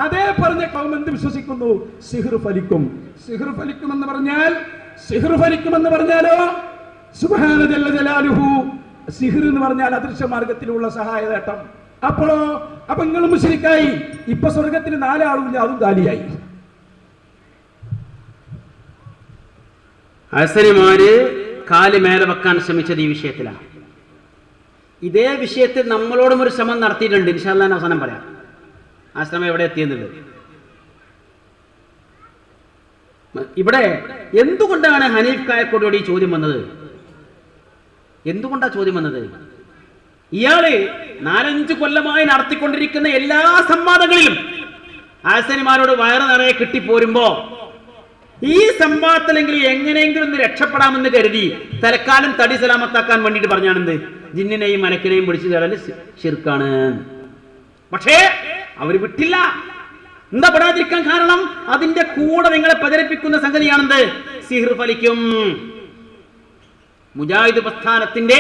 അതേ പറഞ്ഞ കൗം എന്ത് വിശ്വസിക്കുന്നു? സിഹിർ ഫലിക്കും. സിഹിർ ഫലിക്കുമെന്ന് പറഞ്ഞാലോ സുബ്ഹാന ജല്ല ജലാലുഹു. സിഹിർ എന്ന് പറഞ്ഞാൽ അദൃശ്യ മാർഗത്തിലുള്ള സഹായ നേട്ടം. അപ്പൊ നിങ്ങൾ മുശ്രിക്കായി. ഇപ്പൊ സ്വർഗത്തിൽ 4 ആളുമില്ല, അതും കാലിയായി. അസരിമാര് കാല് മേലെ വെക്കാൻ ശ്രമിച്ചത് ഈ വിഷയത്തിലാണ്. ഇതേ വിഷയത്തിൽ നമ്മളോടും ഒരു ശ്രമം നടത്തിയിട്ടുണ്ട്. ഇൻഷാ അല്ലാഹ് അവസാനം പറയാം ആ ശ്രമം എവിടെ എത്തിയെന്നുള്ളത്. ഇവിടെ എന്തുകൊണ്ടാണ് ഹനീഫ് കായക്കോടിയോട് ഈ ചോദ്യം വന്നത്? എന്തുകൊണ്ടാ ചോദ്യം വന്നത്? ഇയാള് 4-5 കൊല്ലമായി നടത്തിക്കൊണ്ടിരിക്കുന്ന എല്ലാ സംവാദങ്ങളിലും ആശാരിമാരോട് വയറ് നിറയെ കിട്ടിപ്പോരുമ്പോ ഈ സംവാദത്തിലെങ്കിലും എങ്ങനെയെങ്കിലും ഒന്ന് രക്ഷപ്പെടാമെന്ന് കരുതി തൽക്കാലം തടി സലാമത്താക്കാൻ വേണ്ടിയിട്ട് പറഞ്ഞാണെന്ത്? ജിന്നിനെയും മലക്കിനെയും പിടിച്ചു തരാൻ ശിർക്കാണ്. പക്ഷേ അവര് വിട്ടില്ല. എന്താ പെടാതിരിക്കാൻ കാരണം? അതിന്റെ കൂടെ നിങ്ങളെ പ്രചരിപ്പിക്കുന്ന സംഗതിയാണെന്ത്? സിഹിർ ഫലിക്കും. മുജാഹിദ് പ്രസ്ഥാനത്തിന്റെ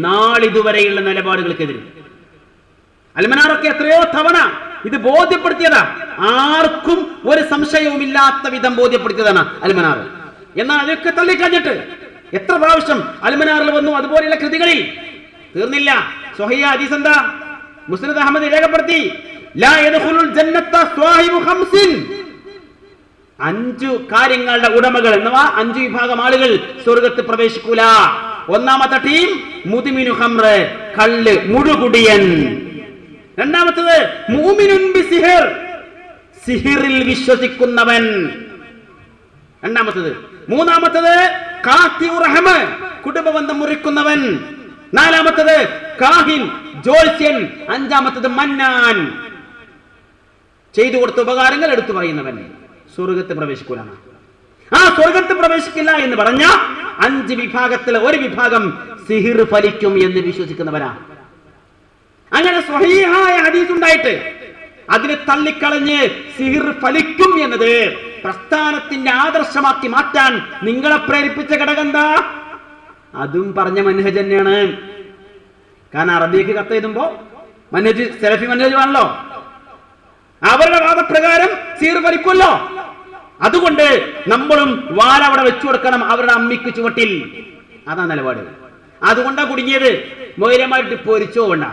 നാളിതുവരെയുള്ള നിലപാടുകൾക്കെതിരെ അൽമനാറൊക്കെ എത്രയോ തവണ ഇത് ബോധ്യപ്പെടുത്തിയതാ, ആർക്കും ഒരു സംശയവുമില്ലാത്ത വിധം ബോധ്യപ്പെടുത്തിയതാണ് അൽമനാർ. എന്നാൽ അതൊക്കെ തള്ളിക്കളഞ്ഞിട്ട് എത്ര പ്രാവശ്യം അൽമനാറിൽ വന്നു അതുപോലെയുള്ള കൃതികളിൽ തീർന്നില്ല. സ്വഹീഹ് ഹദീസ് എന്താ? മുസ്നദ് അഹ്മദ് രേഖപ്പെടുത്തി, ലാ യദ്ഖുലുൽ ജന്നത്ത സ്വാഹിബു ഖംസിൻ, 5 കാര്യങ്ങളുടെ ഉടമകൾ എന്നവാ 5 വിഭാഗം ആളുകൾ സ്വർഗ്ഗത്തിൽ പ്രവേശിക്കൂല. ഒന്നാമത്തെ ടീം മുദ്മിനു ഖംറ, കള്ള് മുഴുകുടിയൻ. രണ്ടാമത്തേത് മുഅ്മിനുൻ ബിസിഹിർ, സിഹിറിൽ വിശ്വസിക്കുന്നവൻ. രണ്ടാമത്തേത്. മൂന്നാമത്തേത് ഖാതിഉ റഹ്മ, കുടുംബബന്ധം മുറിക്കുന്നവൻ. നാലാമത്തേത് കാഹിൻ, ജോത്സ്യൻ. അഞ്ചാമത്തേത് മന്നാൻ, ചെയ്തു കൊടുത്ത ഉപകാരങ്ങൾ എടുത്തു പറയുന്നവൻ. സ്വർഗത്തിൽ പ്രവേശിക്കൂല. ആ സ്വർഗത്തിൽ പ്രവേശിക്കില്ല എന്ന് പറഞ്ഞ 5 വിഭാഗത്തിൽ ഒരു വിഭാഗം സിഹിർ ഫലിക്കും എന്ന് വിശ്വസിക്കുന്നവരാ. അങ്ങനെ സ്വഹീഹായ ഹദീസ് ഉണ്ടായിട്ട് അതിനെ തള്ളിക്കളഞ്ഞ് സിഹിർ ഫലിക്കും എന്നത് പ്രസ്ഥാനത്തിന്റെ ആദർശമാക്കി മാറ്റാൻ നിങ്ങളെ പ്രേരിപ്പിച്ച ഘടകം എന്താ? അതും പറഞ്ഞ മനഹജ് തന്നെയാണ്. കാരണം അറബിക്ക് കത്ത് എഴുതുമ്പോ മനഹജ് സലഫി മനഹജ് ആണല്ലോ. അവരുടെ വാദപ്രകാരം സിഹിർ ഫലിക്കുമല്ലോ. അതുകൊണ്ട് നമ്മളും വാലവിടെ വെച്ചു കൊടുക്കണം അവരുടെ അമ്മിക്ക് ചുവട്ടിൽ. അതാ നിലപാട്. അതുകൊണ്ടാ കുടുങ്ങിയത്. മൊയിലമായിട്ട് പൊരിച്ചോ വേണ്ട.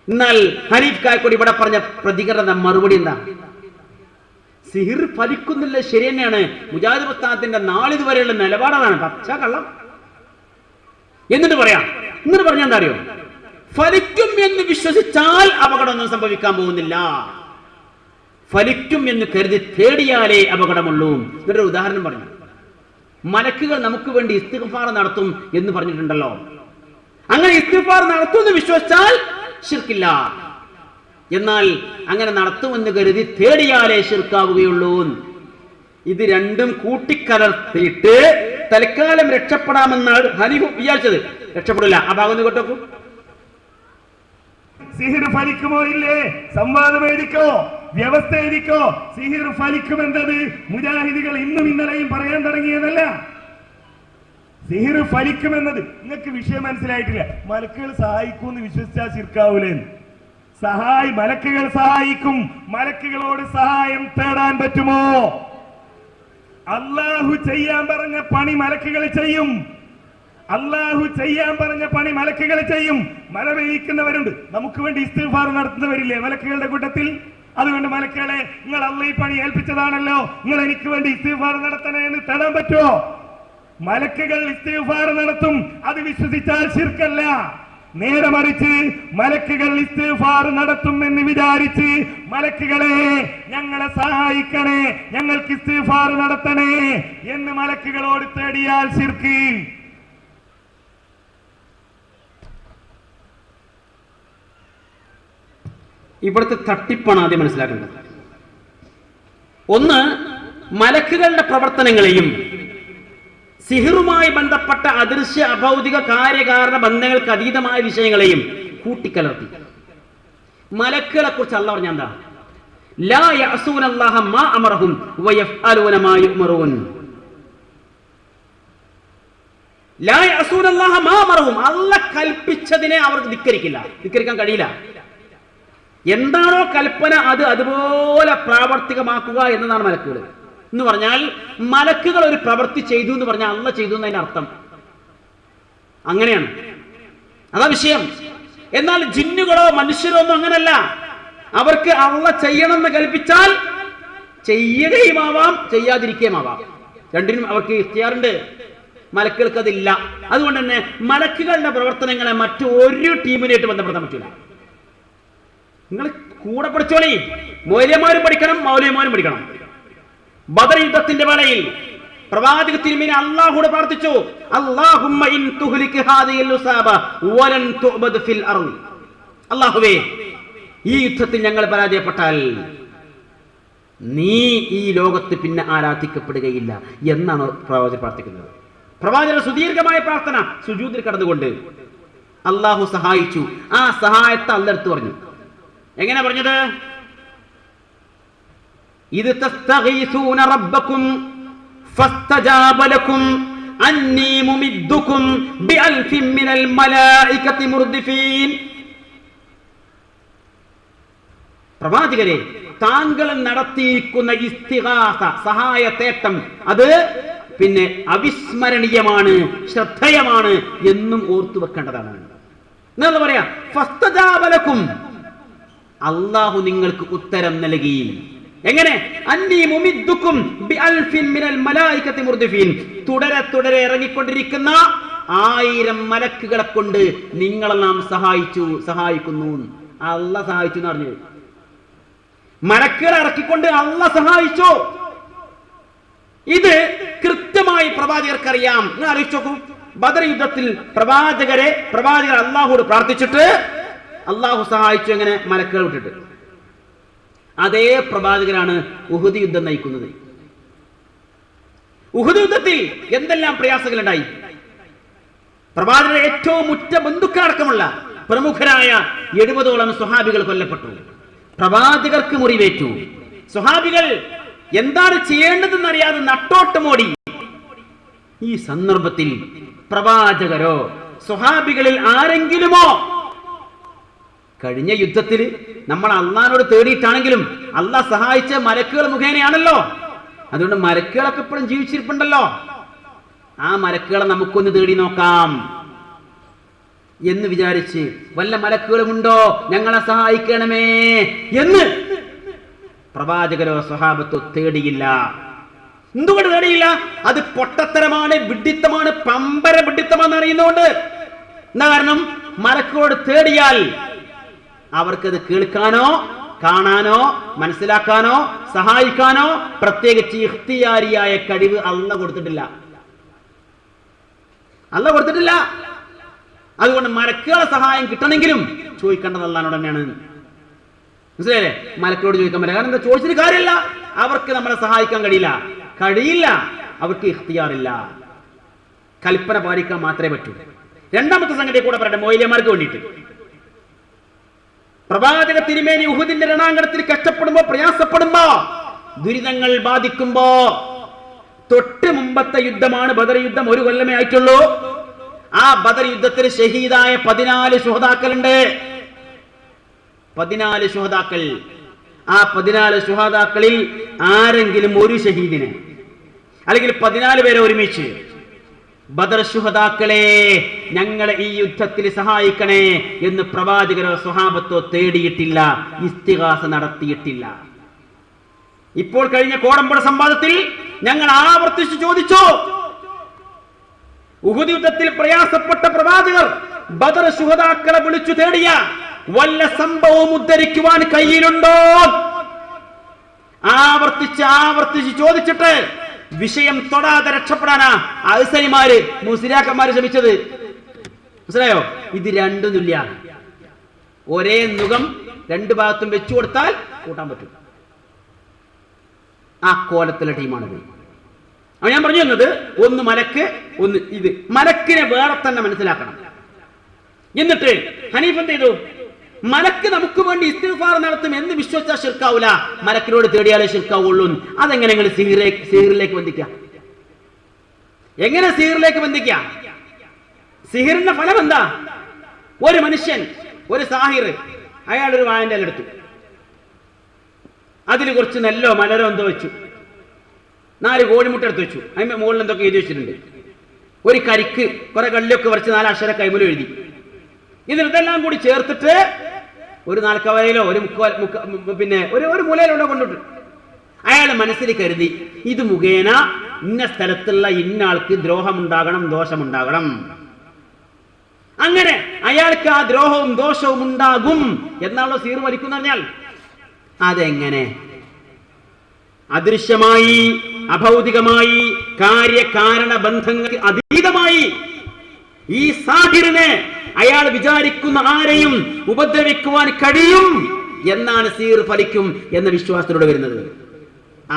എന്നാൽ ഹനീഫ് കായക്കൊടി ഇവിടെ പറഞ്ഞ പ്രതികരണ മറുപടി എന്താ? സിഹിർ ഫലിക്കുന്നില്ല, ശരി തന്നെയാണ്. മുജാഹിദ് പ്രസ്ഥാനത്തിന്റെ നാളിതുവരെയുള്ള നിലപാടാണ് പച്ച കള്ളം. എന്നിട്ട് പറഞ്ഞാൽ എന്താ അറിയോ? ഫലിക്കും എന്ന് വിശ്വസിച്ചാൽ അപകടമൊന്നും സംഭവിക്കാൻ പോകുന്നില്ല. ഫലിക്കും എന്ന് കരുതി തേടിയാലേ അപകടമുള്ളൂ. എന്നൊരു ഉദാഹരണം പറഞ്ഞു. മലക്കുകൾ നമുക്ക് വേണ്ടി ഇസ്തിഗ്ഫാർ നടത്തും എന്ന് പറഞ്ഞിട്ടുണ്ടല്ലോ. അങ്ങനെ ഇസ്തിഗ്ഫാർ നടത്തുമെന്ന് വിശ്വസിച്ചാൽ ശിർക്കില്ല. എന്നാൽ അങ്ങനെ നടത്തുമെന്ന് കരുതി തേടിയാലേ ശിർക്കാവുകയുള്ളൂ. ഇത് രണ്ടും കൂട്ടിക്കലർത്തിയിട്ട് തൽക്കാലം രക്ഷപ്പെടാമെന്നാണ് ഹനീഫ് വിചാരിച്ചത്. രക്ഷപ്പെടില്ല. ആ ഭാഗം ഒന്ന് കേട്ടോക്കൂ. സിഹിർ ഫലിക്കുമോ ഇല്ലേ? സംവാദം എഴുതിക്കോ, വ്യവസ്ഥ എഴുതിക്കോ. സിഹിർ ഫലിക്കുമെന്നത് മുജാഹിദികൾ ഇന്നും ഇന്നലെയും പറയാൻ തുടങ്ങിയതല്ല. സിഹിർ ഫലിക്കുമെന്നത് നിങ്ങൾക്ക് വിഷയം മനസ്സിലായിട്ടില്ല. മലക്കുകൾ സഹായിക്കൂന്ന് വിശ്വസിച്ചാൽ ശിർക്കാവൂലേന്ന്. മലക്കുകൾ സഹായിക്കും. മലക്കുകളോട് സഹായം തേടാൻ പറ്റുമോ? അള്ളാഹു ചെയ്യാൻ പറഞ്ഞ പണി മലക്കുകൾ ചെയ്യും. അള്ളാഹു ചെയ്യാൻ പറഞ്ഞ പണി മലക്കുകൾ ചെയ്യും. മല പെയ്യിക്കുന്നവരുണ്ട്, നമുക്ക് വേണ്ടി ഇസ്തിഗ്ഫാർ നടത്തുന്നവരില്ലേ മലക്കുകളുടെ കൂട്ടത്തിൽ? അതുകൊണ്ട് മലക്കുകളെ, നിങ്ങൾ അള്ളാഹ് ഈ പണി ഏൽപ്പിച്ചതാണല്ലോ, നിങ്ങൾ എനിക്ക് വേണ്ടി ഇസ്തിഗ്ഫാർ നടത്തണേ എന്ന് തേടാൻ പറ്റുമോ? മലക്കുകൾ ഇസ്തിഗ്ഫാർ നടത്തും. അത് വിശ്വസിച്ചാൽ ശിർക്കല്ല. നേരെ മറിച്ച് മലക്കുകൾ ഇസ്തിഗ്ഫാർ നടത്തും എന്ന് വിചാരിച്ച് മലക്കുകളെ ഞങ്ങളെ സഹായിക്കണേ, ഞങ്ങൾക്ക് ഇസ്തിഗ്ഫാർ നടത്തണേ എന്ന് മലക്കുകളോട് തേടിയാൽ ശിർക്ക്. ഇവിടുത്തെ തട്ടിപ്പാണ് ആദ്യം മനസ്സിലാക്കേണ്ടത്. ഒന്ന്, മലക്കുകളുടെ പ്രവർത്തനങ്ങളെയും സിഹിറുമായി ബന്ധപ്പെട്ട അദൃശ്യ അഭൗതിക കാര്യകാരണ ബന്ധങ്ങൾക്ക് അതീതമായ വിഷയങ്ങളെയും കൂട്ടിക്കലർത്തി. മലക്കുകളെ കുറിച്ച് അല്ലാഹു പറഞ്ഞ എന്താ? ലാ യഅസൂനല്ലാഹ മാ അമറഹും വയഫ്അലൂന മാ യുഅ്മറൂൻ. ലാ യഅസൂനല്ലാഹ മാ അമറഹും, അല്ലാഹ് കൽപ്പിച്ചതിനെ അവർക്ക് ധിക്കരിക്കാൻ കഴിയില്ല. എന്താണോ കൽപ്പന അത് അതുപോലെ പ്രാവർത്തികമാക്കുക എന്നതാണ് മലക്കുകൾ എന്ന് പറഞ്ഞാൽ. മലക്കുകൾ ഒരു പ്രവൃത്തി ചെയ്തു എന്ന് പറഞ്ഞാൽ അല്ലാഹ് ചെയ്തു എന്നതിന്റെ അർത്ഥം അങ്ങനെയാണ്. അതാ വിഷയം. എന്നാൽ ജിന്നുകളോ മനുഷ്യരോ ഒന്നും അങ്ങനല്ല. അവർക്ക് അല്ലാഹ് ചെയ്യണമെന്ന് കൽപ്പിച്ചാൽ ചെയ്യുകയുമാവാം ചെയ്യാതിരിക്കുകയുമാവാം. രണ്ടിനും അവർക്ക് ഇഖ്തിയാറുണ്ട്. മലക്കുകൾക്ക് അതില്ല. അതുകൊണ്ട് തന്നെ മലക്കുകളുടെ പ്രവർത്തനങ്ങളെ മറ്റു ഒരു ടീമിനായിട്ട് ബന്ധപ്പെടുത്താൻ പറ്റില്ല. നിങ്ങൾ കൂടെ പഠിച്ചോളി. മൗലവിമാരും പഠിക്കണം, മൗലവിമാരും പഠിക്കണം. ബദർ യുദ്ധത്തിന്റെ വേളയിൽ പ്രവാചക തിരുമേനി അല്ലാഹുവോട് പ്രാർത്ഥിച്ചു, അല്ലാഹുമ്മ ഇൻ തുഹ്ലിക് ഹാദിഹിൽ ഉസാബ വലൻ തുഅബദ് ഫിൽ അർദ്. അല്ലാഹുവേ, ഈ യുദ്ധത്തിൽ ഞങ്ങൾ പരാജയപ്പെട്ടാൽ നീ ഈ ലോകത്ത് പിന്നെ ആരാധിക്കപ്പെടുകയില്ല എന്നാണ് പ്രവാചകൻ പ്രാർത്ഥിക്കുന്നത്. പ്രവാചകന്റെ സുദീർഘമായ പ്രാർത്ഥന സുജൂദിൽ കടന്നുകൊണ്ട് അല്ലാഹു സഹായിച്ചു. ആ സഹായത്തെ അല്ലാഹു എടുത്തു പറഞ്ഞു. എങ്ങനെ പറഞ്ഞത്? ഇത് തസ്തഗീസൂന റബ്ബക്കും ഫസ്തജാബ ലക്കും അന്നീ മുമിദ്ദുക്കും ബിഅൽഫിൻ മിനൽ മലായികതി മുർദിഫീൻ. പ്രവാചകരെ, താങ്കൾ നടത്തിയിരിക്കുന്ന ഇസ്തിഗാസ സഹായ തേട്ടം അത് പിന്നെ അവിസ്മരണീയമാണ്, ശ്രദ്ധേയമാണ് എന്നും ഓർത്തു വെക്കേണ്ടതാണ്. എന്താ പറയാ, ഫസ്തജാബലക്കും, അല്ലാഹു നിങ്ങൾക്ക് ഉത്തരം നൽകി. എങ്ങനെ? അന്നീ മുമിദ്ദുക്കും ബിഅൽഫിൻ മിനൽ മലായികത്തി മുർദിഫീൻ, തുടരെ ഇറങ്ങിക്കൊണ്ടിരിക്കുന്ന 1000 മലക്കുകളെ കൊണ്ട് നിങ്ങളെ നാം സഹായിക്കുന്നു. അല്ലാഹ് സഹായിച്ചു എന്ന് പറഞ്ഞു. മലക്കുകളെ ഇറക്കിക്കൊണ്ട് അല്ലാഹ് സഹായിച്ചു. ഇത് കൃത്യമായി പ്രവാചകർക്കറിയാം. നിങ്ങൾ ആലോചിച്ച് നോക്കൂ, ബദർ യുദ്ധത്തിൽ പ്രവാചകർ അല്ലാഹുവോട് പ്രാർത്ഥിച്ചിട്ട് അല്ലാഹു സഹായിച്ചു. എങ്ങനെ? മലക്കുകൾ വിട്ടിട്ട്. അതേ പ്രവാചകരാണ് ഉഹുദ് യുദ്ധം നയിക്കുന്നത്. ഉഹുദ് യുദ്ധത്തിൽ എന്തെല്ലാം പ്രയാസങ്ങളുണ്ടായി. പ്രവാചകരുടെ ഏറ്റവും ഉറ്റ ബന്ധുക്കളടക്കമുള്ള പ്രമുഖരായ 70ഓളം സ്വഹാബികൾ കൊല്ലപ്പെട്ടു. പ്രവാചകർക്ക് മുറിവേറ്റു. സ്വഹാബികൾ എന്താണ് ചെയ്യേണ്ടതെന്നറിയാതെ നട്ടോട്ടമോടി. ഈ സന്ദർഭത്തിൽ പ്രവാചകരോ സ്വഹാബികളിൽ ആരെങ്കിലുമോ, കഴിഞ്ഞ യുദ്ധത്തിൽ നമ്മൾ അള്ളാഹിനോട് തേടിയിട്ടാണെങ്കിലും അള്ളാഹ് സഹായിച്ച മലക്കുകൾ മുഖേനയാണല്ലോ. അതുകൊണ്ട് മലക്കുകളൊക്കെ ഇപ്പോഴും ജീവിച്ചിരിപ്പുണ്ടല്ലോ, ആ മലക്കുകളെ നമുക്കൊന്ന് തേടി നോക്കാം എന്ന് വിചാരിച്ച് വല്ല മലക്കുകളുമുണ്ടോ, ഞങ്ങളെ സഹായിക്കണമേ എന്ന് പ്രവാചകരോ സ്വഹാബത്തോ തേടിയില്ല. എന്തുകൊണ്ട് തേടിയില്ല? അത് പൊട്ടത്തരമാണ്, വിഡ്ഢിത്തമാണ്, പമ്പര വിഡ്ഢിത്തമാണെന്ന് അറിയുന്നതുകൊണ്ട്. എന്താ കാരണം? മലക്കുകളോട് തേടിയാൽ അവർക്കത് കേൾക്കാനോ കാണാനോ മനസ്സിലാക്കാനോ സഹായിക്കാനോ പ്രത്യേകിച്ച് ഇഖ്തിയാരിയായ കഴിവ് അല്ലാഹ് കൊടുത്തിട്ടില്ല. അതുകൊണ്ട് മലക്കുകളുടെ സഹായം കിട്ടണമെങ്കിലും ചോദിക്കേണ്ടത് അല്ലാഹുവോട് തന്നെയാണ്. മനസ്സിലായില്ലേ? മലക്കുകളോട് ചോദിക്കാൻ പറ്റില്ല. കാരണം എന്താ? ചോദിച്ചിട്ട് കാര്യമില്ല. അവർക്ക് നമ്മളെ സഹായിക്കാൻ കഴിയില്ല. അവർക്ക് ഇഖ്തിയാറില്ല. കൽപ്പന പാലിക്കാൻ മാത്രമേ പറ്റൂ. രണ്ടാമത്തെ സംഗതിയെ കൂടെ പറയട്ടെ, മൊയ്ലിയമാർക്ക് വേണ്ടിയിട്ട്. പ്രവാചക തിരുമേനി ഉഹുദിന്റെ രണാങ്കണത്തിൽ കഷ്ടപ്പെടുമ്പോ, പ്രയാസപ്പെടുമ്പോ, ദുരിതങ്ങൾ ബാധിക്കുമ്പോ, തൊട്ട് മുമ്പത്തെ യുദ്ധമാണ് ബദർ യുദ്ധം. 1 കൊല്ലമേ ആയിട്ടുള്ളൂ. ആ ബദർ യുദ്ധത്തിൽ ഷഹീദായ 14 ശുഹദാക്കളുണ്ട്. 14 ശുഹദാക്കൾ. ആ 14 ശുഹദാക്കളിൽ ആരെങ്കിലും ഒരു ഷഹീദിനെ, അല്ലെങ്കിൽ 14 പേരെ ഒരുമിച്ച്, ബദർ ശുഹദാക്കളെ ഞങ്ങളെ ഈ യുദ്ധത്തിൽ സഹായിക്കണേ എന്ന് പ്രവാചകരോ സ്വഹാബത്തോ തേടിയിട്ടില്ല, ഇസ്തിഗാസ നടത്തിയിട്ടില്ല. ഇപ്പോൾ കഴിഞ്ഞ കോടമ്പുഴ സംവാദത്തിൽ ഞങ്ങൾ ആവർത്തിച്ചു ചോദിച്ചു, ഉഹുദ് യുദ്ധത്തിൽ പ്രയാസപ്പെട്ട പ്രവാചകർ ബദർ ശുഹദാക്കളെ വിളിച്ചു തേടിയ വല്ല സംഭവവും ഉദ്ധരിക്കുവാൻ കയ്യിലുണ്ടോ? ആവർത്തിച്ച് ചോദിച്ചിട്ട് വിഷയം തൊടാതെ രക്ഷപ്പെടാനാ അഹ്സനിമാര് മുസ്ലിയാക്കന്മാര് ശ്രമിച്ചത്. മനസ്സിലായോ? ഇത് രണ്ടുമില്ല. ഒരേ നുകം 2 ഭാഗത്തും വെച്ചു കൊടുത്താൽ കൂട്ടാൻ പറ്റും. ആ കോലത്തിലെ ടീമാണ്. ഞാൻ പറഞ്ഞു തന്നത്, ഒന്ന് മലക്ക്, ഒന്ന് ഇത്. മലക്കിനെ വേറെ തന്നെ മനസ്സിലാക്കണം. എന്നിട്ട് ഹനീഫ് എന്ത് ചെയ്തു? മലക്ക് നമുക്ക് വേണ്ടി ഇസ്തിഗ്ഫാർ നടത്തും എന്ന് വിശ്വസിച്ചാൽ ശിർക്കാവൂല, മലക്കിനോട് തേടിയാലേ ശിർക്കാവുള്ളൂ. അതെങ്ങനെ നിങ്ങൾ സിഹിറിലേക്ക് ബന്ധിക്കാം? എങ്ങനെ സിഹിറിലേക്ക് ബന്ധിക്കാം? സിഹിറിന്റെ ഫലം എന്താ? ഒരു മനുഷ്യൻ, ഒരു സാഹിർ, അയാളൊരു വാഴന്റെ ഇല എടുത്തു, അതിൽ കുറച്ച് നെല്ലോ മലരോ എന്തോ വെച്ചു, 4 കോഴിമുട്ട എടുത്ത് വെച്ചു, അതിന്റെ മുകളിൽ എന്തൊക്കെ എഴുതി വെച്ചിട്ടുണ്ട്, ഒരു കരിക്ക്, കുറെ കള്ളിയൊക്കെ വരച്ച് 4 അക്ഷര കൈമുല എഴുതി. ഇതെല്ലാം കൂടി ചേർത്തിട്ട് ഒരു 4 കവലയിലോ ഒരു പിന്നെ ഒരു മൂലയിലോ കൊണ്ടിട്ടു. അയാൾ മനസ്സിൽ കരുതി, ഇത് മുഖേന ഇന്ന സ്ഥലത്തുള്ള ഇന്ന ആൾക്ക് ദ്രോഹമുണ്ടാകണം, ദോഷമുണ്ടാകണം. അങ്ങനെ അയാൾക്ക് ആ ദ്രോഹവും ദോഷവും ഉണ്ടാകും എന്നാണല്ലോ സീർ വലിക്കുന്ന പറഞ്ഞാൽ. അതെങ്ങനെ? അദൃശ്യമായി, അഭൗതികമായി, കാര്യകാരണ ബന്ധങ്ങൾക്ക് അതീതമായി ഈ സാഹിറിനെ അയാൾ വിചാരിക്കുന്ന ആരെയും ഉപദ്രവിക്കുവാൻ കഴിയും എന്നാണ് സീർ ഫലിക്കും എന്ന വിശ്വാസത്തിലൂടെ വരുന്നത്.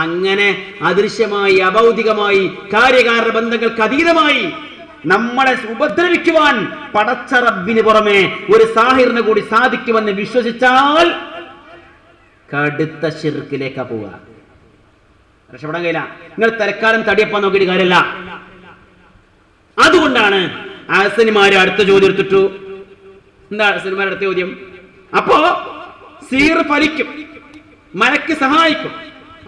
അങ്ങനെ അദൃശ്യമായി, അഭൗതികമായി, കാര്യകാരണ ബന്ധങ്ങൾക്ക് അതീതമായി നമ്മളെ ഉപദ്രവിക്കുവാൻ പടച്ച റബ്ബിന് പുറമെ ഒരു സാഹിറിന് കൂടി സാധിക്കുമെന്ന് വിശ്വസിച്ചാൽ കടുത്ത ശിർക്കിലേക്കാ പോവുക. രക്ഷപ്പെടാൻ കഴിയില്ല. നിങ്ങൾ തൽക്കാലം തടിയപ്പാൻ നോക്കിയിട്ട് കാര്യമില്ല. അതുകൊണ്ടാണ് അഹ്സനിമാര് അടുത്ത ചോദ്യം എടുത്തിട്ടു. എന്താ അഹ്സനിമാരുടെ അടുത്ത ചോദ്യം? അപ്പോ സീർ ഫലിക്കും, മലക്ക് സഹായിക്കും,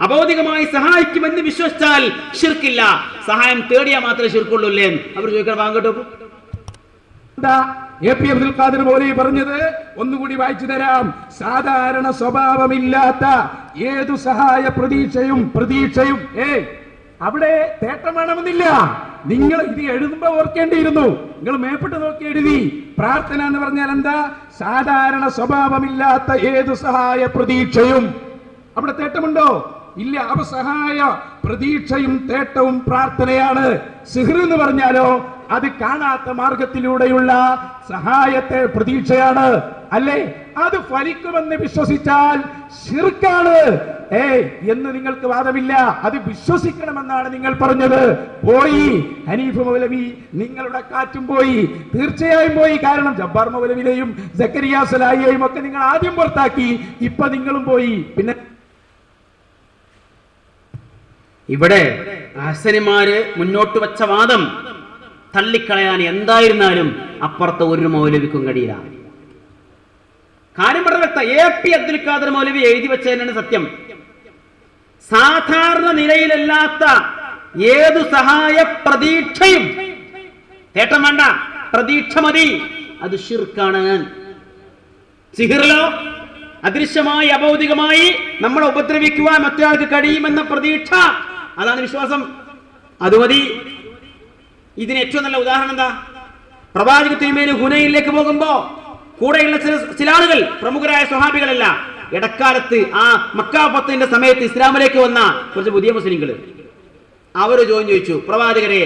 അഭൗതികമായി സഹായിക്കുമെന്ന് വിശ്വസിച്ചാൽ ശിർക്കില്ല. സഹായം തേടിയാൽ മാത്രമേ ശിർക്കുള്ളൂ അല്ലേ? അവർ ചോദിക്കണം, വാങ്ങട്ടോ. എ പി അബ്ദുൽ ഖാദർ മൗലവി പറഞ്ഞത് ഒന്നുകൂടി വായിച്ചു തരാം. സാധാരണ സ്വഭാവമില്ലാത്ത ഏതു സഹായ പ്രതീക്ഷയും അവിടെ തേട്ടം വേണമെന്നില്ല. നിങ്ങൾ ഇത് എഴുതുമ്പോ ഓർക്കേണ്ടിയിരുന്നു. നിങ്ങൾ മേപ്പിട്ട് നോക്കി എഴുതി. പ്രാർത്ഥന എന്ന് പറഞ്ഞാൽ എന്താ? സാധാരണ സ്വഭാവമില്ലാത്ത ഏതു സഹായ പ്രതീക്ഷയും. അവിടെ തേട്ടമുണ്ടോ? ഇല്ല. അപ്പൊ സഹായ പ്രതീക്ഷയും തേട്ടവും പ്രാർത്ഥനയാണ്. സിഹ്ർ എന്ന് പറഞ്ഞാലോ അത് കാണാത്ത മാർഗത്തിലൂടെയുള്ള സഹായത്തെ പ്രതീക്ഷയാണ്, അല്ലേ? അത് ഫലിക്കുമെന്ന് വിശ്വസിച്ചാൽ ശിർക്കാണ് എന്ന് നിങ്ങൾക്ക് വാദമില്ല. അത് വിശ്വസിക്കണമെന്നാണ് നിങ്ങൾ പറഞ്ഞത്. പോയി ഹനീഫ് മൗലവി, നിങ്ങളുടെ കാറ്റും പോയി, തീർച്ചയായും പോയി. കാരണം ജബ്ബാർ മൗലവിയെയും സക്കരിയ സലാഹിയെയും ഒക്കെ നിങ്ങൾ ആദ്യം പുറത്താക്കി, ഇപ്പൊ നിങ്ങളും പോയി. പിന്നെ ഇവിടെ ഹസനിമാര് മുന്നോട്ട് വെച്ച വാദം തള്ളിക്കളയാൻ എന്തായിരുന്നാലും അപ്പുറത്തെ ഒരു മൗലവിക്കും കഴിയില്ല. കാര്യം പറഞ്ഞ വ്യക്ത. എ പി അബ്ദുൽ ഖാദർ മൗലവി എഴുതി വെച്ചതിനാണ് സത്യം. സാധാരണ നിലയിലല്ലാത്ത ഏതു സഹായ പ്രതീക്ഷയും, തേട്ടം വേണ്ട, പ്രതീക്ഷ മതി, അത് ശിർക്കാണ്. സിഹിറിലോ അദൃശ്യമായി അഭൗതികമായി നമ്മളെ ഉപദ്രവിക്കുവാൻ മറ്റൊരാൾക്ക് കഴിയുമെന്ന പ്രതീക്ഷ, അതാണ് വിശ്വാസം, അത് മതി. ഇതിന് ഏറ്റവും നല്ല ഉദാഹരണം എന്താ? പ്രവാചക തിരുമേനി ഹുനൈനിലേക്ക് പോകുമ്പോ കൂടെയുള്ള ചില ആളുകൾ, പ്രമുഖരായ സ്വഹാബികളല്ല, ഇടക്കാലത്ത് ആ മക്കാ ഫത്തിന്റെ സമയത്ത് ഇസ്ലാമിലേക്ക് വന്ന കുറച്ച് പുതിയ മുസ്ലിങ്ങൾ, അവര് ചോദിച്ചു, പ്രവാചകരെ,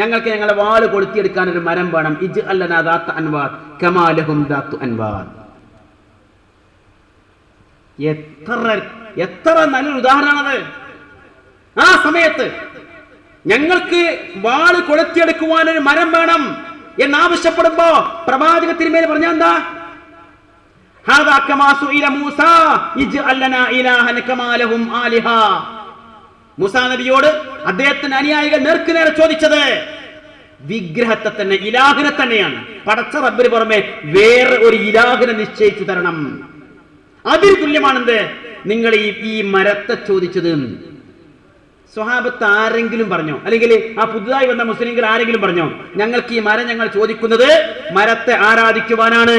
ഞങ്ങൾക്ക് ഞങ്ങളുടെ വാള് കൊളുത്തിയെടുക്കാൻ ഒരു മരം വേണം. ഇജ് അല്ലനാ ദാത്ത അൻവാർ കമാലഹും ദാത്തു അൻവാർ. എത്ര നല്ലൊരു ഉദാഹരണമാണത്. ആ സമയത്ത് ഞങ്ങൾക്ക് വാള് കൊളുത്തിയെടുക്കുവാൻ ഒരു മരം വേണം എന്നാവശ്യപ്പെടുമ്പോ പ്രവാചക തിരുമേനി പറഞ്ഞ എന്താ? മൂസാ നബിയോട് അദ്ദേഹത്തിന്റെ അനുയായികൾ നേർക്കുനേരെ ചോദിച്ചത് വിഗ്രഹത്തെ തന്നെ, ഇലാഹിനെ തന്നെയാണ്. പടച്ച റബ്ബിന് പുറമെ വേറെ ഒരു ഇലാഹിനെ നിശ്ചയിച്ചു തരണം. അതിന് തുല്യമാണെന്ത്? നിങ്ങൾ ഈ മരത്തെ ചോദിച്ചത്. സ്വഹാബത്ത് ആരെങ്കിലും പറഞ്ഞോ? അല്ലെങ്കിൽ ആ പുതുതായി വന്ന മുസ്ലിംകൾ ആരെങ്കിലും പറഞ്ഞോ ഞങ്ങൾക്ക് ഈ മരം ഞങ്ങൾ ചോദിക്കുന്നത് മരത്തെ ആരാധിക്കുവാനാണ്,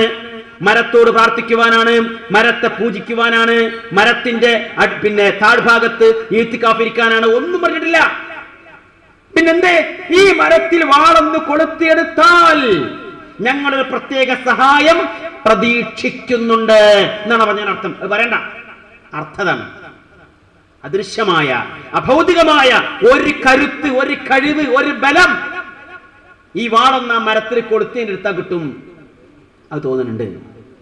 മരത്തോട് പ്രാർത്ഥിക്കുവാനാണ്, മരത്തെ പൂജിക്കുവാനാണ്, മരത്തിന്റെ താഴ്ഭാഗത്ത് ഈത്തിക്കാഫിരിക്കാനാണ്? ഒന്നും പറഞ്ഞിട്ടില്ല. പിന്നെന്തേ? ഈ മരത്തിൽ വാളൊന്ന് കൊളുത്തിയെടുത്താൽ ഞങ്ങളൊരു പ്രത്യേക സഹായം പ്രതീക്ഷിക്കുന്നുണ്ട് എന്നാണ് പറഞ്ഞ അർത്ഥം. അത് പറയണ്ട, അർത്ഥതാണ്. അദൃശ്യമായ അഭൗതികമായ ഒരു കരുത്ത്, ഒരു കഴിവ്, ഒരു ബലം ഈ വാളൊന്ന മരത്തിൽ കൊടുത്തിനെടുത്താൽ കിട്ടും. അത് തോന്നുന്നുണ്ട്.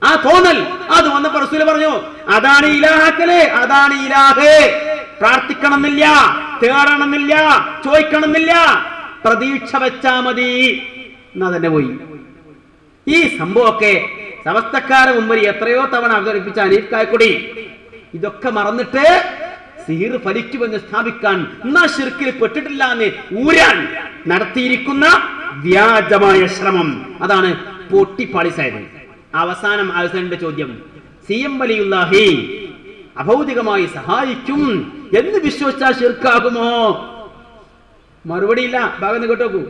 ആ തോന്നൽ അത് വന്നപ്പോൾ റസൂൽ പറഞ്ഞു, അതാണ് ഇലാഹക്കല്, അതാണ് ഇലാഹ്. പ്രാർത്ഥിക്കണമെന്നില്ല, തേടണമെന്നില്ല, ചോദിക്കണമെന്നില്ല, പ്രതീക്ഷ വെച്ചാ മതി എന്നാ തന്നെ പോയി. ഈ സംഭവമൊക്കെ സമസ്തക്കാരെ മുമ്പിൽ എത്രയോ തവണ അവതരിപ്പിച്ച അനീഫ് കായക്കുടി ഇതൊക്കെ മറന്നിട്ട് സിഹിർ ഫലിക്കുമെന്ന് സ്ഥാപിക്കാൻ, എന്നാ ശിർക്കിൽ പെട്ടിട്ടില്ല എന്ന് ഊരാൻ നടത്തിയിരിക്കുന്ന വ്യാജമായ ശ്രമം, അതാണ് പൊട്ടിപ്പാളിസായത്. അവസാനം ആൽസന്റെ ചോദ്യം, CM വലിയുല്ലാഹി അഭൗതികമായി സഹായിക്കും എന്ന് വിശ്വസിച്ചാൽ ശിർക്കാകുമോ? മറുപടിയില്ല. ഭാഗം കേട്ടോക്കൂ.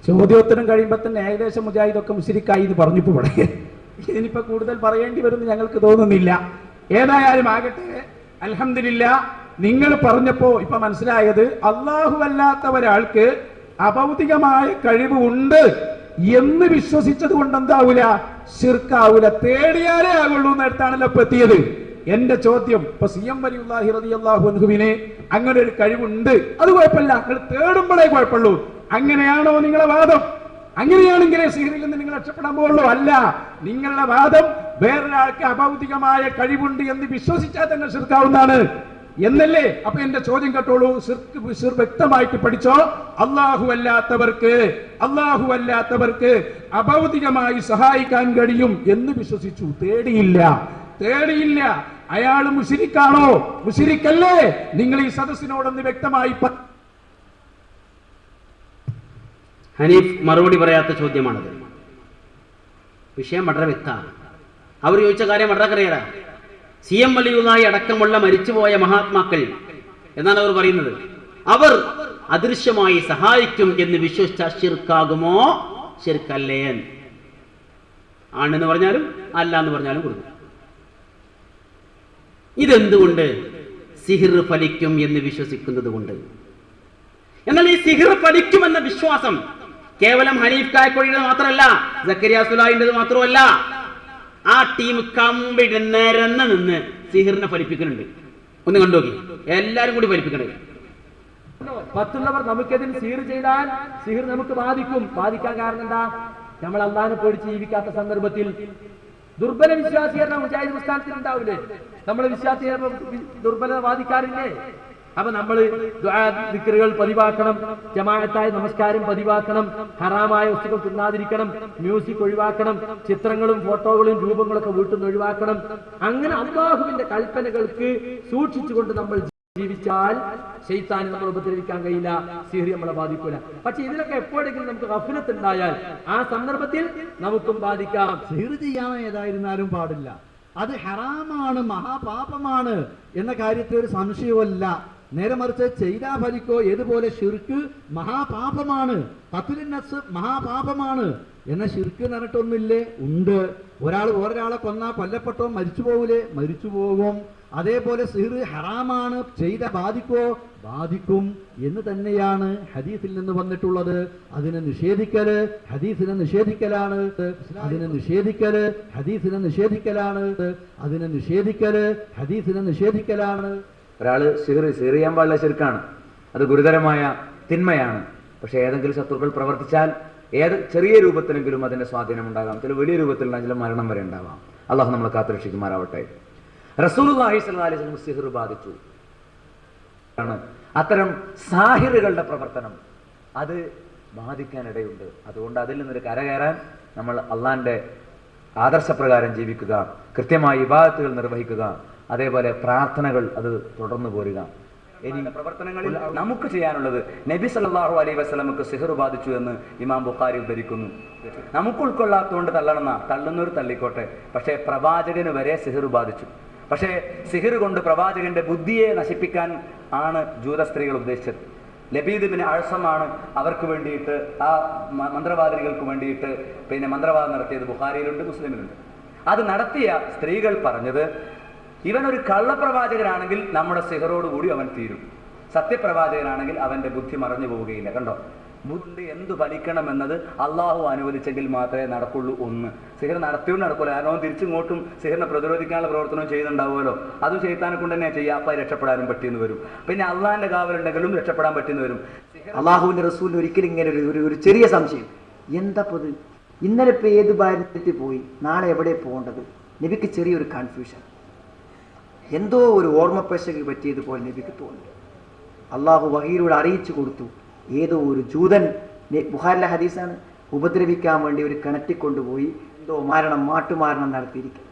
ചോദ്യോത്തരം കഴിയുമ്പോ തന്നെ ഏകദേശം മുജാഹിദൊക്കെ മുശ്രിക്കായി എന്ന് പറഞ്ഞപ്പോ ഇവിടെ ഇനിയിപ്പോ കൂടുതൽ പറയേണ്ടി വരുമെന്ന് ഞങ്ങൾക്ക് തോന്നുന്നില്ല. ഏതായാലും ആകട്ടെ, അൽഹംദുലില്ലാ, നിങ്ങൾ പറഞ്ഞപ്പോ ഇപ്പൊ മനസ്സിലായത് അല്ലാഹു അല്ലാത്ത ഒരാൾക്ക് അഭൗതികമായ കഴിവ് ഉണ്ട് എന്ന് വിശ്വസിച്ചത് കൊണ്ട് എന്താവൂല? ശിർക്കാവൂല. തേടിയാലേ ആകുള്ളൂ എന്നിടത്താണല്ലോ ഇപ്പൊ എത്തിയത്. എന്റെ ചോദ്യം, ഇപ്പൊ CM വലിയുല്ലാഹി റളിയല്ലാഹു അൻഹുവിനെ അങ്ങനെ ഒരു കഴിവുണ്ട്, അത് കുഴപ്പമില്ല, നിങ്ങൾ തേടുമ്പോഴേ കുഴപ്പമുള്ളൂ. അങ്ങനെയാണോ നിങ്ങളെ വാദം? അങ്ങനെയാണെങ്കിലേ സിഹറിൽ നിന്ന് നിങ്ങൾ രക്ഷപ്പെടാൻ പോകുള്ളൂ. അല്ല, നിങ്ങളുടെ വാദം വേറൊരാൾക്ക് അഭൗതികമായ കഴിവുണ്ട് എന്ന് വിശ്വസിച്ചാൽ തന്നെ ശിർക്കാവുന്നതാണ് എന്നല്ലേ? അപ്പൊ എന്റെ ചോദ്യം കേട്ടോളൂ, വ്യക്തമായിട്ട് പഠിച്ചോ. അല്ലാഹു അല്ലാത്തവർക്ക് അഭൗതികമായി സഹായിക്കാൻ കഴിയും എന്ന് വിശ്വസിച്ചു, തേടിയില്ല. അയാൾ മുശ്രിക്കാണോ? മുശ്രിക്കല്ലേ? നിങ്ങൾ ഈ സദസ്സിനോടൊന്ന് വ്യക്തമായി ഹനീഫ് മറുപടി പറയാത്ത ചോദ്യമാണത്. വിഷയം വളരെ വ്യക്തമാണ്. അവർ ചോദിച്ച കാര്യം വളരെ ക്ലിയറാണ്. CM വലിയുള്ളാഹി അടക്കമുള്ള മരിച്ചുപോയ മഹാത്മാക്കൾ എന്നാണ് അവർ പറയുന്നത്. അവർ അദൃശ്യമായി സഹായിക്കും എന്ന് വിശ്വസിച്ച ശിർക്കാകുമോ? ശിർക്കല്ലേ? ആണെന്ന് പറഞ്ഞാലും അല്ല എന്ന് പറഞ്ഞാലും കൊടുക്കും. ഇതെന്തുകൊണ്ട്? സിഹിർ ഫലിക്കും എന്ന് വിശ്വസിക്കുന്നത് കൊണ്ട്. എന്നാൽ ഈ സിഹിർ ഫലിക്കുമെന്ന വിശ്വാസം കേവലം ഹനീഫ് കായക്കൊടിയുടെ മാത്രമല്ല, സക്കരിയ സുലാഹിന്റെ മാത്രമല്ല. ആ ടീം കമ്പിട്ട് നിരന്ന് നിന്ന് സിഹിറിനെ ഫലിപ്പിക്കുന്നുണ്ട്. ഒന്ന് കണ്ടുനോക്കി, എല്ലാരും കൂടി ഫലിപ്പിക്കണേ. മറ്റുള്ളവർ നമുക്കെതിൽ സിഹിർ ചെയ്താൽ സിഹിർ നമുക്ക് ബാധിക്കും. ബാധിക്കാൻ കാരണം എന്താ? നമ്മൾ അള്ളാഹിനെ പേടിച്ച് ജീവിക്കാത്ത സന്ദർഭത്തിൽ ദുർബല വിശ്വാസികളുടെ മുജാഹിദ് പ്രസ്ഥാനത്തിൽ ഉണ്ടാവില്ലേ? നമ്മൾ വിശ്വാസികൾ ദുർബലത ബാധിക്കാറില്ലേ? അപ്പൊ നമ്മൾ ദിക്റുകൾ പതിവാക്കണം, ജമാഅത്തായ നമസ്കാരം പതിവാക്കണം, ഹറാമായ വസ്തുക്കൾ തിന്നാതിരിക്കണം, മ്യൂസിക് ഒഴിവാക്കണം, ചിത്രങ്ങളും ഫോട്ടോകളും രൂപങ്ങളൊക്കെ വീട്ടിൽ നിന്ന് ഒഴിവാക്കണം. അങ്ങനെ അല്ലാഹുവിന്റെ കൽപ്പനകൾക്ക് സൂക്ഷിച്ചുകൊണ്ട് നമ്മൾ ജീവിച്ചാൽ ശൈത്താനെ നമ്മൾ ഉപദ്രവിക്കാൻ കഴിയില്ല, സിഹിർ നമ്മളെ ബാധിക്കൂല. പക്ഷെ ഇതിലൊക്കെ എപ്പോഴെങ്കിലും നമുക്ക് ഗഫ്ലത്ത് ഉണ്ടായാൽ ആ സന്ദർഭത്തിൽ നമുക്കും ബാധിക്കാം. സിഹിർ ചെയ്യാൻ ഏതായിരുന്നാലും പാടില്ല. അത് ഹറാമാണ്, മഹാപാപമാണ് എന്ന കാര്യത്തിൽ ഒരു സംശയവുമല്ല. നേരെ മറിച്ച് ചെയ്താ ഫലിക്കോ ഏതുപോലെ ഷിർക്ക് മഹാപാപമാണ്, ഖത്ലുൻ നഫ്സ് മഹാപാപമാണ് എന്ന ഷിർക്ക് എന്ന് പറഞ്ഞിട്ടൊന്നുമില്ലേ? ഉണ്ട്. ഒരാൾ ഒരാളെ കൊന്നാ കൊല്ലപ്പെട്ടോ മരിച്ചു പോകൂലേ? മരിച്ചു പോകും. അതേപോലെ സിഹിർ ഹറാമാണ്, ചെയ്ത ബാധിക്കോ? ബാധിക്കും എന്ന് തന്നെയാണ് ഹദീസിൽ നിന്ന് വന്നിട്ടുള്ളത്. അതിനെ നിഷേധിക്കല് ഹദീസിനെ നിഷേധിക്കലാണ്, അതിനെ നിഷേധിക്കല് ഹദീസിനെ നിഷേധിക്കലാണ്, അതിനെ നിഷേധിക്കല് ഹദീസിനെ നിഷേധിക്കലാണ്. ഒരാള് സിഹിർ ചെയ്യാൻ പാടില്ല, ശിർക്കാണ്, അത് ഗുരുതരമായ തിന്മയാണ്. പക്ഷെ ഏതെങ്കിലും ശത്രുക്കൾ പ്രവർത്തിച്ചാൽ ഏത് ചെറിയ രൂപത്തിലെങ്കിലും അതിന്റെ സ്വാധീനം ഉണ്ടാകാം, ചില വലിയ രൂപത്തിൽ ചില മരണം വരെ ഉണ്ടാവാം. അള്ളാഹു നമ്മളെ കാത്തുരക്ഷിക്കുമാറാവട്ടെ. റസൂലുള്ളാഹി സ്വല്ലല്ലാഹി അലൈഹി വസല്ലം സിഹിർ ബാധിച്ചു. അത്തരം സാഹിറുകളുടെ പ്രവർത്തനം അത് ബാധിക്കാനിടയുണ്ട്. അതുകൊണ്ട് അതിൽ നിന്നൊരു കരകയറാൻ നമ്മൾ അള്ളാന്റെ ആദർശപ്രകാരം ജീവിക്കുക, കൃത്യമായി ഇബാദത്തുകൾ നിർവഹിക്കുക, അതേപോലെ പ്രാർത്ഥനകൾ അത് തുടർന്നു പോരുക. ഇനി പ്രവർത്തനങ്ങളിൽ നമുക്ക് ചെയ്യാനുള്ളത്, നബി സല്ലല്ലാഹു അലൈഹി വസല്ലമക്ക് സിഹിർ ബാധിച്ചു എന്ന് ഇമാം ബുഖാരി ഉദ്ധരിക്കുന്നു. നമുക്ക് ഉൾക്കൊള്ളാത്തതുകൊണ്ട് തള്ളുന്നവർ തള്ളിക്കോട്ടെ. പക്ഷേ പ്രവാചകന് വരെ സിഹിർ ബാധിച്ചു. പക്ഷേ സിഹിർ കൊണ്ട് പ്രവാചകന്റെ ബുദ്ധിയെ നശിപ്പിക്കാൻ ആണ് ജൂത സ്ത്രീകൾ ഉദ്ദേശിച്ചത്. ലബീദ് ബിൻ അഴ്സമാണ് അവർക്ക് വേണ്ടിയിട്ട്, ആ മന്ത്രവാദിനികൾക്ക് വേണ്ടിയിട്ട് മന്ത്രവാദം നടത്തിയത്. ബുഖാരിയിലുണ്ട്, മുസ്ലിമിലുണ്ട്. അത് നടത്തിയ സ്ത്രീകൾ പറഞ്ഞത്, ഇവനൊരു കള്ളപ്രവാചകനാണെങ്കിൽ നമ്മുടെ സിഹറോടുകൂടി അവൻ തീരും, സത്യപ്രവാചകനാണെങ്കിൽ അവന്റെ ബുദ്ധി മറഞ്ഞു പോവുകയില്ല. കണ്ടോ, ബുദ്ധി എന്തു ഫലിക്കണമെന്നത് അള്ളാഹു അനുവദിച്ചെങ്കിൽ മാത്രമേ നടക്കുള്ളൂ. ഒന്ന്, സിഹിർ നടത്തിയോണ്ട് നടക്കൂല. കാരണം തിരിച്ചിങ്ങോട്ടും സിഹിറിനെ പ്രതിരോധിക്കാനുള്ള പ്രവർത്തനം ചെയ്യുന്നുണ്ടാവുമല്ലോ, അതും ചെയ്താനെ കൊണ്ട് തന്നെ ചെയ്യാപ്പായി രക്ഷപ്പെടാനും പറ്റിയെന്ന് വരും. പിന്നെ അള്ളാഹിന്റെ കാവലുണ്ടെങ്കിലും രക്ഷപ്പെടാൻ പറ്റിയെന്ന് വരും. അള്ളാഹുവിന്റെ റസൂലിന് ഒരിക്കലും ഇങ്ങനെ ഒരു ചെറിയ സംശയം, എന്താ പൊത് ഇന്നലെ ഇപ്പൊ ഏത് ഭാരതത്തിൽ പോയി, നാളെ എവിടെ പോകേണ്ടത്? നബിക്ക് ചെറിയൊരു കൺഫ്യൂഷൻ, എന്തോ ഒരു ഓർമ്മപ്പശക് പറ്റിയതുപോലെ നബിക്ക് തോന്നി. അള്ളാഹു വഹീയിലൂടെ അറിയിച്ചു കൊടുത്തു, ഏതോ ഒരു ജൂതൻ, ബുഖാരിലെ ഹദീസാണ്, ഉപദ്രവിക്കാൻ വേണ്ടി ഒരു കിണറ്റിക്കൊണ്ടുപോയി എന്തോ മാട്ടുമാരണം നടത്തിയിരിക്കും.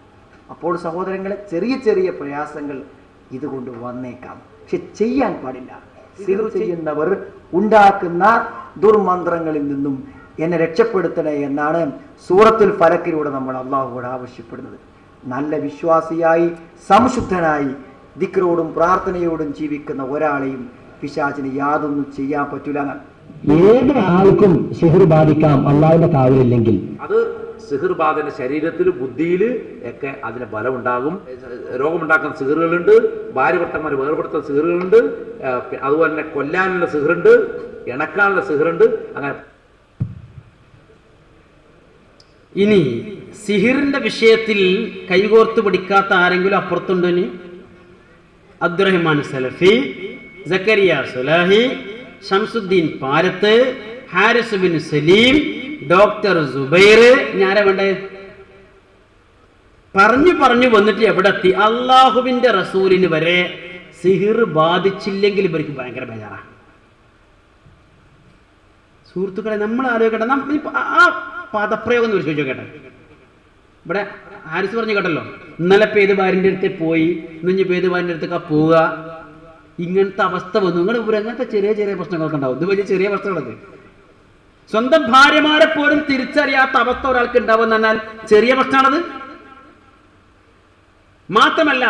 അപ്പോൾ സഹോദരങ്ങളെ, ചെറിയ ചെറിയ പ്രയാസങ്ങൾ ഇതുകൊണ്ട് വന്നേക്കാം, പക്ഷെ ചെയ്യാൻ പാടില്ല. സിഹിർ ചെയ്യുന്നവർ ഉണ്ടാക്കുന്ന ദുർമന്ത്രങ്ങളിൽ നിന്നും എന്നെ രക്ഷപ്പെടുത്തണേ എന്നാണ് സൂറത്തുൽ ഫലക്കിലൂടെ നമ്മൾ അള്ളാഹുവോട് ആവശ്യപ്പെടുന്നത്. നല്ല വിശ്വാസിയായി സംശുദ്ധനായി ദിക്റോടും പ്രാർത്ഥനയോടും ജീവിക്കുന്ന ഒരാളെയും പിശാചിന് യാതൊന്നും ചെയ്യാൻ പറ്റൂല. ഏത് ആൾക്കും സിഹിർ ബാധിക്കാം അള്ളാഹുവിന്റെ കാവലില്ലെങ്കിൽ. അത് സിഹിർ ബാധന ശരീരത്തിൽ ബുദ്ധിയിൽ ഒക്കെ അതിന് ബലമുണ്ടാകും. രോഗമുണ്ടാക്കുന്ന സിഹിറുകളുണ്ട്, ഭാര്യഭർത്തന്മാർ വേർപെടുത്തുന്ന സിഹിറുകളുണ്ട്, അതുപോലെ തന്നെ കൊല്ലാനുള്ള സിഹിറുണ്ട്, ഇണക്കാനുള്ള സിഹിറുണ്ട്. അങ്ങനെ ഇനി സിഹിറിന്റെ വിഷയത്തിൽ കൈകോർത്ത് പിടിക്കാത്ത ആരെങ്കിലും അപ്പുറത്തുണ്ടോ? ഇനി അബ്ദുറഹ്മാൻ സലഫി, സക്കരിയ സുലാഹി, ഷംസുദ്ദീൻ പാരത്ത്, ഹാരിസ് ബിൻ സലീം, ഡോക്ടർ സുബൈർ, ഞാനാ വേണ്ടേ? പറഞ്ഞു വന്നിട്ട് എവിടെ എത്തി? അള്ളാഹുവിന്റെ റസൂലിന് വരെ സിഹിർ ബാധിച്ചില്ലെങ്കിൽ ഇവർക്ക് ഭയങ്കര ബേജാറാ. സുഹൃത്തുക്കളെ, നമ്മൾ ആലോചിക്കട്ടെ, ആ പദപ്രയോഗം എന്ന് ചോദിച്ചു കേട്ടെ. ഇവിടെ ഹാരിസ് പറഞ്ഞു കേട്ടല്ലോ, ഇന്നലെ പേത് ഭാര്യൻ്റെ അടുത്ത് പോയി, ഇന്നിഞ്ഞ് പേത് ഭാര്യൻ്റെ അടുത്തൊക്കെ പോവുക, ഇങ്ങനത്തെ അവസ്ഥ വന്നു. നിങ്ങൾ അങ്ങനത്തെ ചെറിയ ചെറിയ പ്രശ്നങ്ങളൊക്കെ ഉണ്ടാവും. ഇത് വലിയ ചെറിയ പ്രശ്നങ്ങളൊക്കെ. സ്വന്തം ഭാര്യമാരെ പോലും തിരിച്ചറിയാത്ത അവസ്ഥ ഒരാൾക്ക് ഉണ്ടാവും എന്ന് പറഞ്ഞാൽ ചെറിയ പ്രശ്നമാണത്. മാത്രമല്ല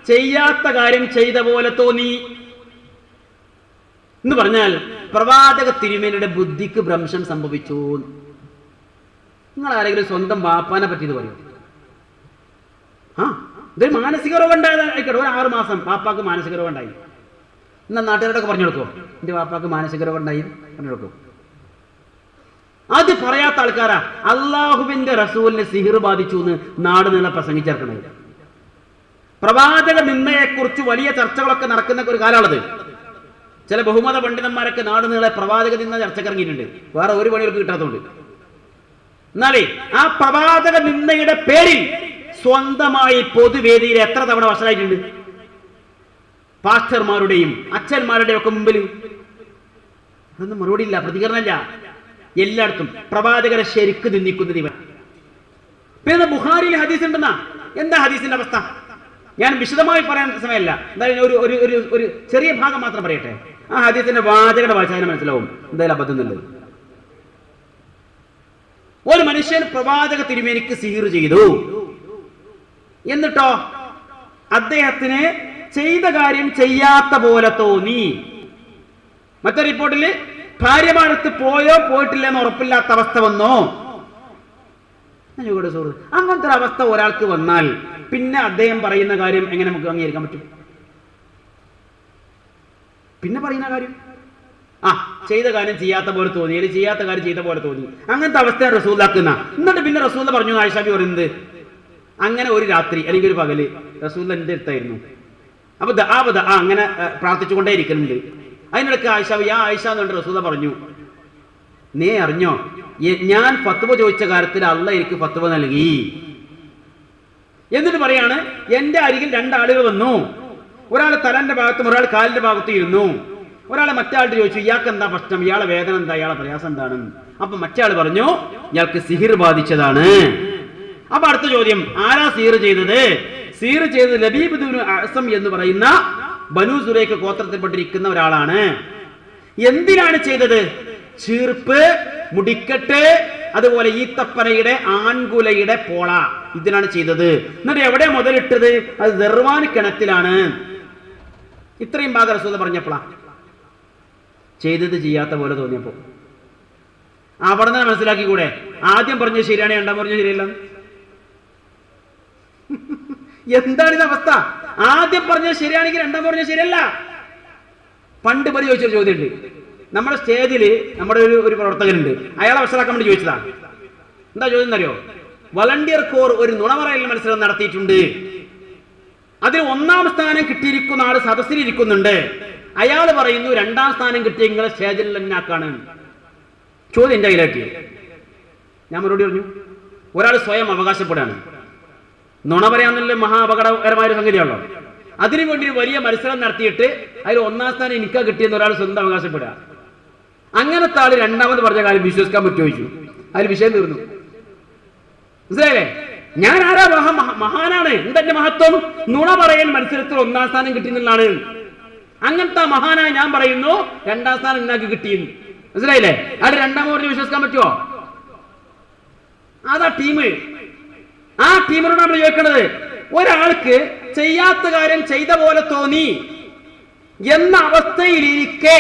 ചെയ്യാത്ത കാര്യം ചെയ്ത പോലെ തോന്നി എന്ന് പറഞ്ഞാൽ പ്രവാചക തിരുമേനിയുടെ ബുദ്ധിക്ക് ഭ്രംശം സംഭവിച്ചു. നിങ്ങൾ ആരെങ്കിലും സ്വന്തം വാപ്പാനെ പറ്റിയത് പറയും? ഇതൊരു മാനസിക രോഗം ഉണ്ടായതായിക്കോട്ടെ, ഒരു 6 മാസം വാപ്പാക്ക് മാനസിക രോഗം ഉണ്ടായി. എന്നാ നാട്ടുകാരോടൊക്കെ പറഞ്ഞു കൊടുക്കോ എന്റെ വാപ്പാക്ക് മാനസിക രോഗം ഉണ്ടായി പറഞ്ഞു കൊടുക്കും? അത് പറയാത്ത ആൾക്കാരാ അള്ളാഹുവിന്റെ റസൂലിനെ സിഹിർ ബാധിച്ചു എന്ന് നാട് നീളെ പ്രസംഗിച്ചിറക്കുന്നത്. പ്രവാചക നിന്ദയെക്കുറിച്ച് വലിയ ചർച്ചകളൊക്കെ നടക്കുന്ന ഒരു കാലമാണത്. ചില ബഹുമത പണ്ഡിതന്മാരൊക്കെ നാട് നീളെ പ്രവാചക നിന്ന ചർച്ചക്കിറങ്ങിയിട്ടുണ്ട്, വേറെ ഒരു പണികൾക്ക് കിട്ടാത്തതുകൊണ്ട്. എന്നാലേ ആ പ്രവാചക നിന്ദയുടെ പേരിൽ സ്വന്തമായി പൊതുവേദിയിൽ എത്ര തവണ വഷളായിട്ടുണ്ട്? പാസ്റ്റർമാരുടെയും അച്ഛന്മാരുടെയും ഒക്കെ മുമ്പിൽ അതൊന്നും മറുപടി ഇല്ല, പ്രതികരണമില്ല. എല്ലായിടത്തും പ്രവാചകരെ ശരിക്ക് നിന്ദിക്കുന്നത് ഇവൻ. പിന്നെ ബുഖാരിയിൽ ഹദീസ് ഉണ്ടെന്നാ. എന്താ ഹദീസിന്റെ അവസ്ഥ? ഞാൻ വിശദമായി പറയാൻ സമയമല്ല, എന്തായാലും ഒരു ചെറിയ ഭാഗം മാത്രം പറയട്ടെ. ആ ഹദീസിന്റെ വാചകയുടെ വാചാരം മനസ്സിലാവും എന്തായാലും അബദ്ധം എന്നുള്ളത്. ഒരു മനുഷ്യൻ പ്രവാചക തിരുമേനിക്ക് സിഹിർ ചെയ്തു, എന്നിട്ടോ അദ്ദേഹത്തിന് ചെയ്ത കാര്യം ചെയ്യാത്ത പോലെ തോന്നി. മറ്റേ റിപ്പോർട്ടില് ഭാര്യമാരത്ത് പോയോ പോയിട്ടില്ല എന്ന് ഉറപ്പില്ലാത്ത അവസ്ഥ വന്നോ? അങ്ങനത്തെ ഒരു അവസ്ഥ ഒരാൾക്ക് വന്നാൽ പിന്നെ അദ്ദേഹം പറയുന്ന കാര്യം എങ്ങനെ നമുക്ക് അംഗീകരിക്കാൻ പറ്റും? പിന്നെ പറയുന്ന കാര്യം ചെയ്ത കാര്യം ചെയ്യാത്ത പോലെ തോന്നി, അല്ലെങ്കിൽ ചെയ്യാത്ത കാര്യം ചെയ്ത പോലെ തോന്നി, അങ്ങനത്തെ അവസ്ഥയാണ് റസൂലാക്കുന്ന. എന്നിട്ട് പിന്നെ റസൂല പറഞ്ഞു, ആയിഷാബി പറയുന്നത് അങ്ങനെ ഒരു രാത്രി അല്ലെങ്കിൽ ഒരു പകല് റസൂൽ എന്റെ അടുത്തായിരുന്നു. അപ്പൊ അങ്ങനെ പ്രാർത്ഥിച്ചുകൊണ്ടേ ഇരിക്കുന്നുണ്ട്. അതിനിടയ്ക്ക് ആയിഷാബി ആയിഷ എന്നുണ്ട് റസൂല പറഞ്ഞു, നീ അറിഞ്ഞോ ഞാൻ ഫത്വ ചോദിച്ച കാര്യത്തിൽ അള്ളാഹ് എനിക്ക് ഫത്വ നൽകി. എന്നിട്ട് പറയാണ്, എന്റെ അരികിൽ 2 ആളുകൾ വന്നു, ഒരാൾ തലന്റെ ഭാഗത്തും ഒരാൾ കാലിന്റെ ഭാഗത്തും ഇരുന്നു. ഒരാളെ മറ്റാളുടെ ചോദിച്ചു, ഇയാൾക്ക് എന്താ പ്രശ്നം, ഇയാളെ വേദന എന്താ, ഇയാളെ പ്രയാസം എന്താണ്? അപ്പൊ മറ്റേ ആൾ പറഞ്ഞു, ഇയാൾക്ക് സിഹിർ ബാധിച്ചതാണ്. അപ്പൊ അടുത്ത ചോദ്യം, ആരാ സിഹിർ ചെയ്തത്? സിഹിർ ചെയ്തത് ലബീബ് ഇബ്നു അഅസം എന്ന് പറയുന്ന ബനൂ സുറൈഖ് ഗോത്രത്തിൽപ്പെട്ടിരിക്കുന്ന ഒരാളാണ്. എന്തിനാണ് ചെയ്തത്? ചീർപ്പ്, മുടിക്കെട്ട്, അതുപോലെ ഈത്തപ്പനയുടെ ആൺകുലയുടെ പോള, ഇതിനാണ് ചെയ്തത്. എന്നിട്ട് എവിടെ മുതലിട്ടത്? അത് ദർവാൻ കിണറ്റിലാണ്. ഇത്രയും ഭാഗം റസൂൽ പറഞ്ഞപ്പോഴാ ചെയ്തത് ചെയ്യാത്ത പോലെ തോന്നിയപ്പോ അവിടെ നിന്ന് മനസ്സിലാക്കിക്കൂടെ? ആദ്യം പറഞ്ഞത് ശരിയാണ്, രണ്ടാം പറഞ്ഞത് ശരിയല്ല. എന്താണ് ഇത് അവസ്ഥ? ആദ്യം പറഞ്ഞത് ശരിയാണെങ്കിൽ രണ്ടാം പറഞ്ഞത് ശരിയല്ല. പണ്ട് പരി ചോദിച്ചൊരു ചോദ്യമുണ്ട്. നമ്മുടെ സ്റ്റേജില് നമ്മുടെ ഒരു പ്രവർത്തകനുണ്ട്, അയാളെ വഷളാക്കാൻ വേണ്ടി ചോദിച്ചതാണ്. എന്താ ചോദ്യം എന്നറിയോ? വളണ്ടിയർ കോർ ഒരു നുണപറയൽ മത്സരം നടത്തിയിട്ടുണ്ട്, അതിൽ 1ാം സ്ഥാനം കിട്ടിയിരിക്കുന്ന ആള് സദസ്സിലിരിക്കുന്നുണ്ട്. അയാൾ പറയുന്നു 2ാം സ്ഥാനം കിട്ടിയ നിങ്ങളെ സ്റ്റേജിൽ എന്നാക്കാണ്. ചോദ്യം എന്റെ കയ്യിലാക്കി. ഞാൻ മറുപടി പറഞ്ഞു, ഒരാൾ സ്വയം അവകാശപ്പെടാണ്. നുണ പറയാന്നുള്ള മഹാ അപകടകരമായ ഒരു സംഗതിയാണല്ലോ. അതിനുവേണ്ടി ഒരു വലിയ മത്സരം നടത്തിയിട്ട് അതിൽ 1ാം സ്ഥാനം എനിക്കാ കിട്ടിയെന്ന് ഒരാൾ സ്വന്തം അവകാശപ്പെടുക. അങ്ങനത്തെ ആള് 2ാമത് പറഞ്ഞ കാര്യം വിശ്വസിക്കാൻ പറ്റുമോ ചോദിച്ചു. അതിൽ വിഷയം തീർന്നു. മനസ്സിലായില്ലേ? ഞാൻ ആരാ? മഹാനാണ്. എന്തെന്റെ മഹത്വം? നുണ പറയൽ മത്സരത്തിൽ 1ാം സ്ഥാനം കിട്ടിയെന്നുള്ളതാണ്. അങ്ങനത്തെ മഹാനായ ഞാൻ പറയുന്നു 2ാം സ്ഥാനം എന്നാക്കി കിട്ടിയെന്ന്. മനസ്സിലായില്ലേ? അത് 2ാമത് പറഞ്ഞ് വിശ്വസിക്കാൻ പറ്റുമോ? അതാ ടീം. ആ ടീമിനോട് നമ്മൾ ചോദിക്കുന്നത്, ഒരാൾക്ക് ചെയ്യാത്ത കാര്യം ചെയ്ത പോലെ തോന്നി എന്ന അവസ്ഥയിലിരിക്കെ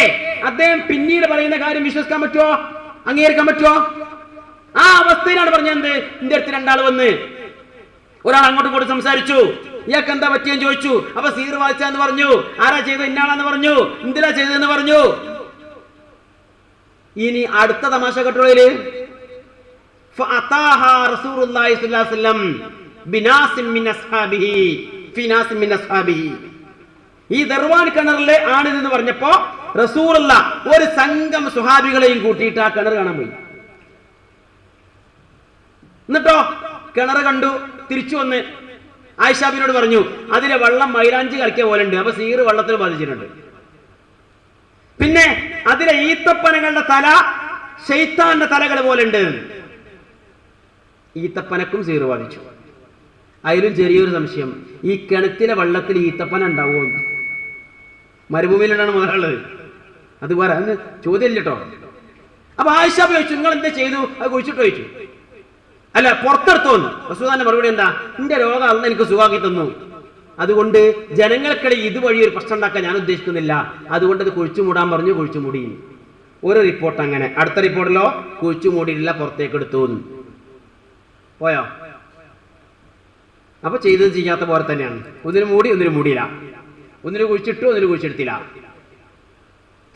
അദ്ദേഹം പിന്നീട് പറയുന്ന കാര്യം വിശ്വസിക്കാൻ പറ്റുമോ? അംഗീകരിക്കാൻ പറ്റുമോ? ആ അവസ്ഥയിലാണ് പറഞ്ഞത്. എന്റെ അടുത്ത് 2 ആൾ വന്ന് ഒരാൾ അങ്ങോട്ടും ഇങ്ങോട്ടും സംസാരിച്ചു, ഇയാൾക്ക് എന്താ പറ്റിയെന്ന് ചോദിച്ചു. അപ്പൊ സീർ വായിച്ചാന്ന് പറഞ്ഞു, ആരാ ചെയ്തത്? ഇന്നാളാന്ന് പറഞ്ഞു, എന്തിനാ ചെയ്തതെന്ന് പറഞ്ഞു. ഇനി അടുത്ത തമാശ കെട്ടുള്ളതില് ഈ ദർവാൻ കിണറിലെ ആണിതെന്ന് പറഞ്ഞപ്പോ റസൂലുള്ള ഒരു സംഘം സുഹാബികളെയും കൂട്ടിയിട്ട് ആ കിണർ കാണാൻ പോയി. എന്നിട്ടോ കിണർ കണ്ടു, തിരിച്ചു വന്ന് ആയിഷാബിനോട് പറഞ്ഞു, അതിലെ വെള്ളം മൈലാഞ്ചി കലക്കിയ പോലെ ഉണ്ട്. അപ്പൊ സീർ വെള്ളത്തിൽ ബാധിച്ചിട്ടുണ്ട്. പിന്നെ അതിലെ ഈത്തപ്പനകളുടെ തല ശൈത്താന്റെ തലകൾ പോലെ ഉണ്ട്. ഈത്തപ്പനക്കും സീർ ബാധിച്ചു. അതിലും ചെറിയൊരു സംശയം, ഈ കിണറ്റിലെ വെള്ളത്തിൽ ഈത്തപ്പന ഉണ്ടാവുമോ? മരുഭൂമിയിലാണ് മുതലുള്ളത്. അത് വേറെ അന്ന് ചോദ്യം കേട്ടോ. അപ്പൊ ആയിഷാബി ചോദിച്ചു, നിങ്ങൾ എന്താ ചെയ്തു? അത് കുഴിച്ചിട്ട് ചോദിച്ചു. അല്ല, പുറത്തെടുത്തോന്ന്. റസൂലുള്ളാഹിന്റെ മറുപടി എന്താ? എന്റെ രോഗം അന്ന് എനിക്ക് സുഖാക്കി തന്നു. അതുകൊണ്ട് ജനങ്ങൾക്കിടയിൽ ഇതുവഴി ഒരു പ്രശ്നം ഉണ്ടാക്കാൻ ഞാൻ ഉദ്ദേശിക്കുന്നില്ല. അതുകൊണ്ട് അത് കുഴിച്ചു മൂടാൻ പറഞ്ഞു, കുഴിച്ചു മൂടി. ഒരു റിപ്പോർട്ട് അങ്ങനെ. അടുത്ത റിപ്പോർട്ടിലോ കുഴിച്ചു മൂടിയില്ല, പുറത്തേക്ക് എടുത്തു. പോയോ? അപ്പൊ ചെയ്തത് ചെയ്യാത്ത പോലെ തന്നെയാണ്. ഒന്നിനു മൂടി, ഒന്നിനു മൂടിയില്ല. ഒന്നിനു കുഴിച്ചിട്ടു, ഒന്നിനു കുഴിച്ചെടുത്തില്ല.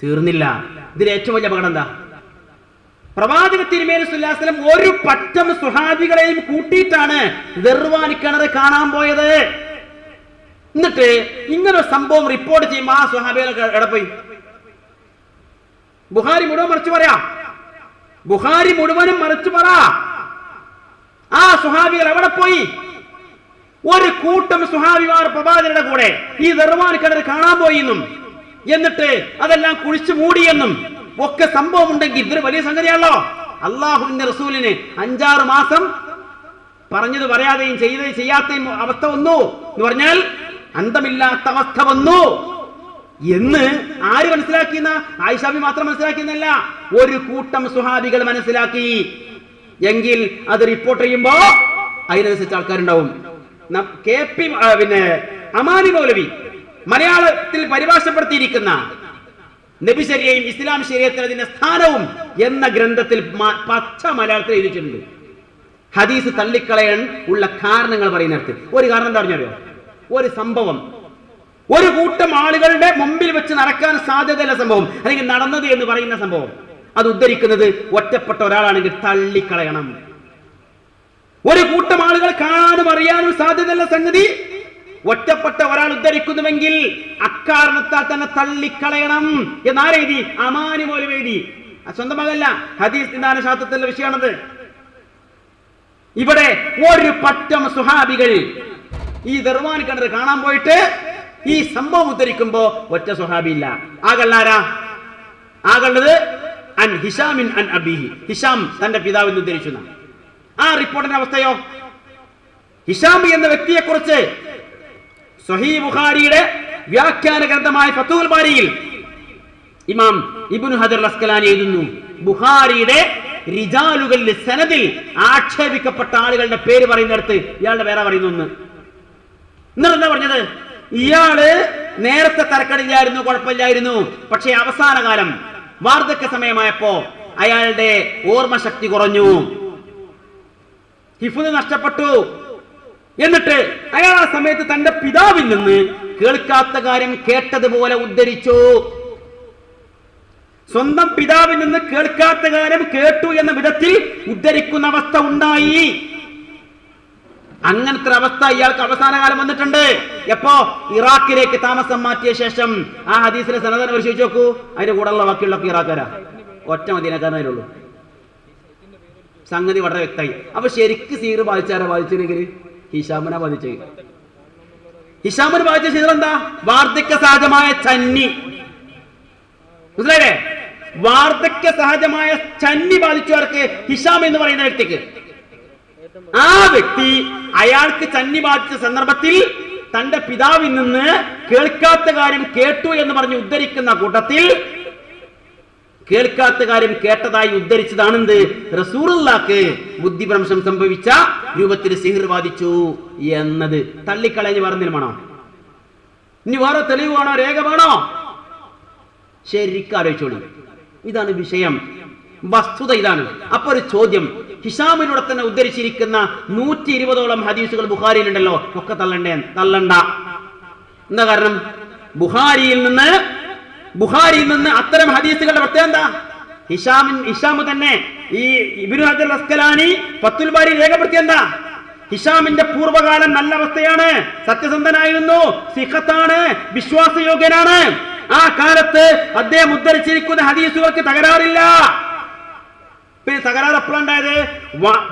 തീർന്നില്ല. ഇതിൽ ഏറ്റവും വലിയ അപകടം എന്താ? പ്രവാചക തിരുമേനി സ്വല്ലല്ലാഹു അലൈഹി വസല്ലം ഒരു പറ്റം സ്വഹാബികളെയും കൂട്ടിയിട്ടാണ് ദർവാനി കിണർ കാണാൻ പോയത്. എന്നിട്ട് ഇങ്ങനെ ഒരു സംഭവം റിപ്പോർട്ട് ചെയ്യുമ്പോൾ ആ സ്വഹാബികളൊക്കെ എവിടെ പോയി? ബുഖാരി മുഴുവൻ മറിച്ചു പറയാം. ബുഖാരി മുഴുവനും മറിച്ചു പറ. ആ സ്വഹാബികൾ എവിടെ പോയി? ഒരു കൂട്ടം സ്വഹാബിമാർ പ്രവാചകരുടെ കൂടെ ഈ ദർവാനി കിണർ കാണാൻ പോയി എന്നും എന്നിട്ട് അതെല്ലാം കുഴിച്ചു മൂടിയെന്നും ഒക്കെ സംഭവം ഉണ്ടെങ്കിൽ ഇതൊരു വലിയ സംഗതിയാണല്ലോ. അള്ളാഹുവിന്റെ റസൂലിന് 5-6 മാസം പറഞ്ഞത് പറയാതെയും ചെയ്തത് ചെയ്യാത്തയും അവസ്ഥ വന്നു എന്ന് പറഞ്ഞാൽ അന്തമില്ലാത്ത അവസ്ഥ വന്നു എന്ന് ആര് മനസ്സിലാക്കിയെന്ന? ആയിഷാബി മാത്രം മനസ്സിലാക്കിയെന്നല്ല, ഒരു കൂട്ടം സുഹാബികൾ മനസ്സിലാക്കി. എങ്കിൽ അത് റിപ്പോർട്ട് ചെയ്യുമ്പോ അതിനനുസരിച്ച് ആൾക്കാരുണ്ടാവും. പിന്നെ അമാനി മൗലവി മലയാളത്തിൽ പരിഭാഷപ്പെടുത്തിയിരിക്കുന്ന നബി ശരിയയും ഇസ്ലാം ശരീഅത്തിൽ അതിന്റെ സ്ഥാനവും എന്ന ഗ്രന്ഥത്തിൽ പച്ച മലയാളത്തിൽ എഴുതിയിട്ടുണ്ട്. ഹദീസ് തള്ളിക്കളയാൻ ഉള്ള കാരണങ്ങൾ പറയുന്നിടത്ത് ഒരു കാരണം എന്താ പറഞ്ഞോ? ഒരു സംഭവം, ഒരു കൂട്ടം ആളുകളുടെ മുമ്പിൽ വെച്ച് നടക്കാൻ സാധ്യതയുള്ള സംഭവം, അല്ലെങ്കിൽ നടന്നത് എന്ന് പറയുന്ന സംഭവം, അത് ഉദ്ധരിക്കുന്നത് ഒറ്റപ്പെട്ട ഒരാളാണെങ്കിൽ തള്ളിക്കളയണം. ഒരു കൂട്ടം ആളുകൾ കാണാനും അറിയാനും സാധ്യതയുള്ള സംഗതി ഒറ്റപ്പെട്ട ഒരാൾ ഉദ്ധരിക്കുന്നുവെങ്കിൽ അക്കാരണത്താൽ തന്നെ തള്ളിക്കളയണം എന്നാരെഴുതി? അമാനി മൗലവി എഴുതി. സ്വന്തം മകല്ല, ഹദീസ് നിദാന ശാസ്ത്രത്തിലെ വിഷയമാണത്. ഇവിടെ ഒരു പറ്റം സുഹാബികൾ ഈ ദർവാനി കിണർ കാണാൻ പോയിട്ട് ഈ സംഭവം ഉദ്ധരിക്കുമ്പോ ഒറ്റ സുഹാബി ഇല്ല. ആകള്ളാരാ? ആകള്ളത് അൻ ഹിഷാമിൻ അൻ അബീഹി, ഹിഷാം തന്റെ പിതാവിന് ഉദ്ധരിച്ചു. ആ റിപ്പോർട്ടിന്റെ അവസ്ഥയോ? ഹിഷാം എന്ന വ്യക്തിയെ കുറിച്ച് സ്വഹീഹ് ബുഖാരിയുടെ വ്യാഖ്യാന ഗ്രന്ഥമായ ഫതുഹുൽ ബാരിയിൽ ഇമാം ഇബ്നു ഹജർ അസ്കലാനി എഴുതുന്നു, ബുഖാരിയുടെ റിജാലുകളിൽ സനദിൽ ആക്ഷേപിക്കപ്പെട്ട ആളുകളുടെ പേര് പറയുന്നിടത്ത് ഇയാളുടെ പേരാ പറയുന്നു. എന്നിട്ട് എന്താ പറഞ്ഞത്? ഇയാള് നേരത്തെ തരക്കടില്ലായിരുന്നു, കുഴപ്പമില്ലായിരുന്നു. പക്ഷേ അവസാന കാലം വാർദ്ധക്യ സമയമായപ്പോ അയാളുടെ ഓർമ്മശക്തി കുറഞ്ഞു, ഹിഫ്ദ് നഷ്ടപ്പെട്ടു. എന്നിട്ട് അയാൾ ആ സമയത്ത് തന്റെ പിതാവിൽ നിന്ന് കേൾക്കാത്ത കാര്യം കേട്ടതുപോലെ ഉദ്ധരിച്ചു. സ്വന്തം പിതാവിൽ നിന്ന് കേൾക്കാത്ത കാര്യം കേട്ടു എന്ന വിധത്തിൽ ഉദ്ധരിക്കുന്ന അവസ്ഥ ഉണ്ടായി. അങ്ങനത്തെ അവസ്ഥ ഇയാൾക്ക് അവസാന കാലം വന്നിട്ടുണ്ട്. എപ്പോ? ഇറാഖിലേക്ക് താമസം മാറ്റിയ ശേഷം. ആ ഹദീസിലെ സനദ് പരിശോധിച്ച് നോക്കൂ. അതിന്റെ കൂടെയുള്ള ബാക്കിയുള്ളൊക്കെ ഇറാഖാരാ, ഒറ്റ മദീനക്കാരനായുള്ളൂ. സംഗതി വളരെ വ്യക്തമായി. അപ്പൊ ശരിക്ക് സീർ ബാധിച്ചാരാ ബാധിച്ചെങ്കിൽ ഹിഷാമിനെ ബാധിച്ചു. ഹിഷാമിന് ബാധിച്ച സീർ എന്താ? വാർദ്ധക്യ സഹജമായ ചന്നി. മനസ്സിലായില്ലേ? വാർദ്ധക്യ സഹജമായ ചന്നി ബാധിച്ചവർക്ക് ഹിഷാം എന്ന് പറയുന്ന വ്യക്തിക്ക്, ആ വ്യക്തി അയാൾക്ക് ചന്നി ബാധിച്ച സന്ദർഭത്തിൽ തന്റെ പിതാവിൽ നിന്ന് കേൾക്കാത്ത കാര്യം കേട്ടു എന്ന് പറഞ്ഞ് ഉദ്ധരിക്കുന്ന കൂട്ടത്തിൽ കേൾക്കാത്ത കാര്യം കേട്ടതായി ഉദ്ധരിച്ചതാണെന്ത്? റസൂലുള്ളാഹിക്ക് ബുദ്ധിഭ്രംശം സംഭവിച്ച രൂപത്തിൽ സിഹിർ ബാധിച്ചു എന്നത് തള്ളിക്കളഞ്ഞ് പറഞ്ഞതിന് വേണോ? ഇനി വേറെ തെളിവ് വേണോ? രേഖ വേണോ? ശരിക്കും ആലോചിച്ചോളൂ. ഇതാണ് വിഷയം, വസ്തുത ഇതാണ്. അപ്പൊ ഒരു ചോദ്യം, ഹിഷാമിലൂടെ തന്നെ ഉദ്ധരിച്ചിരിക്കുന്ന 120ഓളം ഹദീസുകൾ ബുഖാരിയിലുണ്ടല്ലോ, ഒക്കെ തള്ളണ്ട. എന്താ കാരണം? ബുഖാരിയിൽ നിന്ന് അത്തരം ഹദീസുകളുടെ പ്രത്യേകത എന്താ? ഹിഷാം തന്നെ ഈ ഇബ്നു ഹജർ അസ്കലാനി ഫതുൽ ബാരി രേഖപ്പെടുത്തിയ എന്താ? ഹിഷാമിന്റെ പൂർവ്വകാലം നല്ല അവസ്ഥയാണ്, സത്യസന്ധനായിരുന്നു, സിഖത്താണ്, വിശ്വാസയോഗ്യനാണ്. ആ കാലത്ത് അദ്ദേഹം ഉദ്ധരിച്ചിരിക്കുന്ന ഹദീസുകൾക്ക് തകരാറില്ല. പിന്നെ തകരാറ് എപ്പോഴുണ്ടായത്?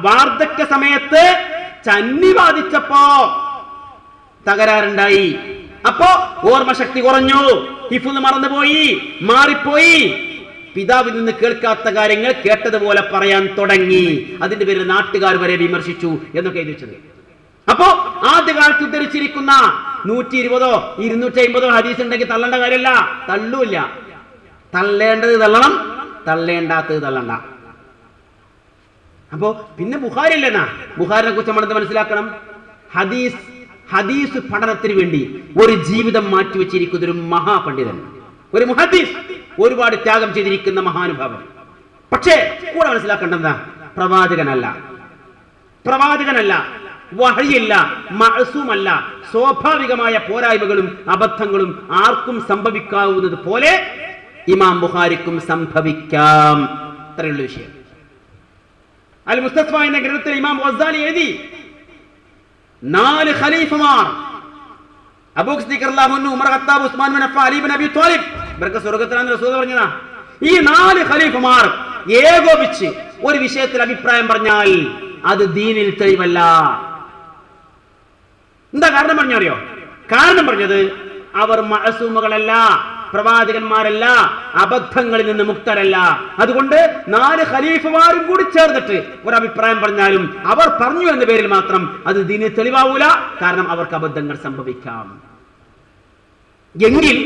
വാർദ്ധക്യ സമയത്ത് ചന്നി ബാധിച്ചപ്പോ തകരാറുണ്ടായി. അപ്പോ ഓർമ്മശക്തി കുറഞ്ഞു, ഹിഫ്ദ് മറന്നുപോയി, മാറിപ്പോയി, പിതാവിൽ നിന്ന് കേൾക്കാത്ത കാര്യങ്ങൾ കേട്ടതുപോലെ പറയാൻ തുടങ്ങി. അതിന്റെ പേരിൽ നാട്ടുകാർ വരെ വിമർശിച്ചു എന്നൊക്കെ എഴുതിച്ചത്. അപ്പോ ആദ്യകാലത്ത് ഉദ്ധരിച്ചിരിക്കുന്ന 120ഓ 250ഓ ഹദീസ് ഉണ്ടെങ്കിൽ തള്ളേണ്ട കാര്യമല്ല, തള്ളൂല്ല. തള്ളേണ്ടത് തള്ളണം, തള്ളേണ്ടാത്തത് തള്ളണ്ട. അപ്പോ പിന്നെ ബുഖാരി അല്ലേന്നാ? ബുഖാരിനെ കുറിച്ച് നമ്മൾ മനസ്സിലാക്കണം. ഹദീസ് പഠനത്തിന് വേണ്ടി ഒരു ജീവിതം മാറ്റിവെച്ചിരിക്കുന്ന ഒരു മഹാപണ്ഡിതൻ, ഒരു മുഹദ്ദിസ്, ഒരുപാട് ത്യാഗം ചെയ്തിരിക്കുന്ന മഹാനുഭാവൻ. പക്ഷേ കൂടെ മനസ്സിലാക്കേണ്ടതാ, പ്രവാചകനല്ല, വഹയില്ല, മഅ്സൂമല്ല. സ്വാഭാവികമായ പോരായ്മകളും അബദ്ധങ്ങളും ആർക്കും സംഭവിക്കാവുന്നത് പോലെ ഇമാം ബുഖാരിക്കും സംഭവിക്കാം. ഇത്രയുള്ള വിഷയം. അൽ മുസ്തസ്ഫ എന്ന ഗ്രന്ഥത്തിൽ ഇമാം ഗസാലി എഴുതി, 4 ഖലീഫമാർ, അബൂബക്കർ സിദ്ദീഖ് റളിയല്ലാഹു അൻഹു, Umar Khattab, Usman bin Affan, Ali bin Abi Talib, ഇവർക്ക് സ്വർഗ്ഗത്തിലാണെന്ന് റസൂൽ പറഞ്ഞതാ. ഈ 4 ഖലീഫമാർ ഏകോപിച്ച് ഒരു വിഷയത്തിൽ അഭിപ്രായം പറഞ്ഞാൽ അത് ദീനിൽ തെളിവല്ല. എന്താ കാരണം പറഞ്ഞറിയോ? കാരണം പറഞ്ഞത് അവർ മഅസൂമുകളല്ല, പ്രവാചകന്മാരല്ല, അബദ്ധങ്ങളിൽ നിന്ന് മുക്തരല്ല. അതുകൊണ്ട് 4 ഖലീഫമാരും കൂടി ചേർന്നിട്ട് ഒരു അഭിപ്രായം പറഞ്ഞാലും അവർ പറഞ്ഞു എന്ന പേരിൽ മാത്രം അത് ദീനിൽ തെളിവാവൂല. കാരണം അവർക്ക് അബദ്ധങ്ങൾ സംഭവിക്കാം. എങ്കിൽ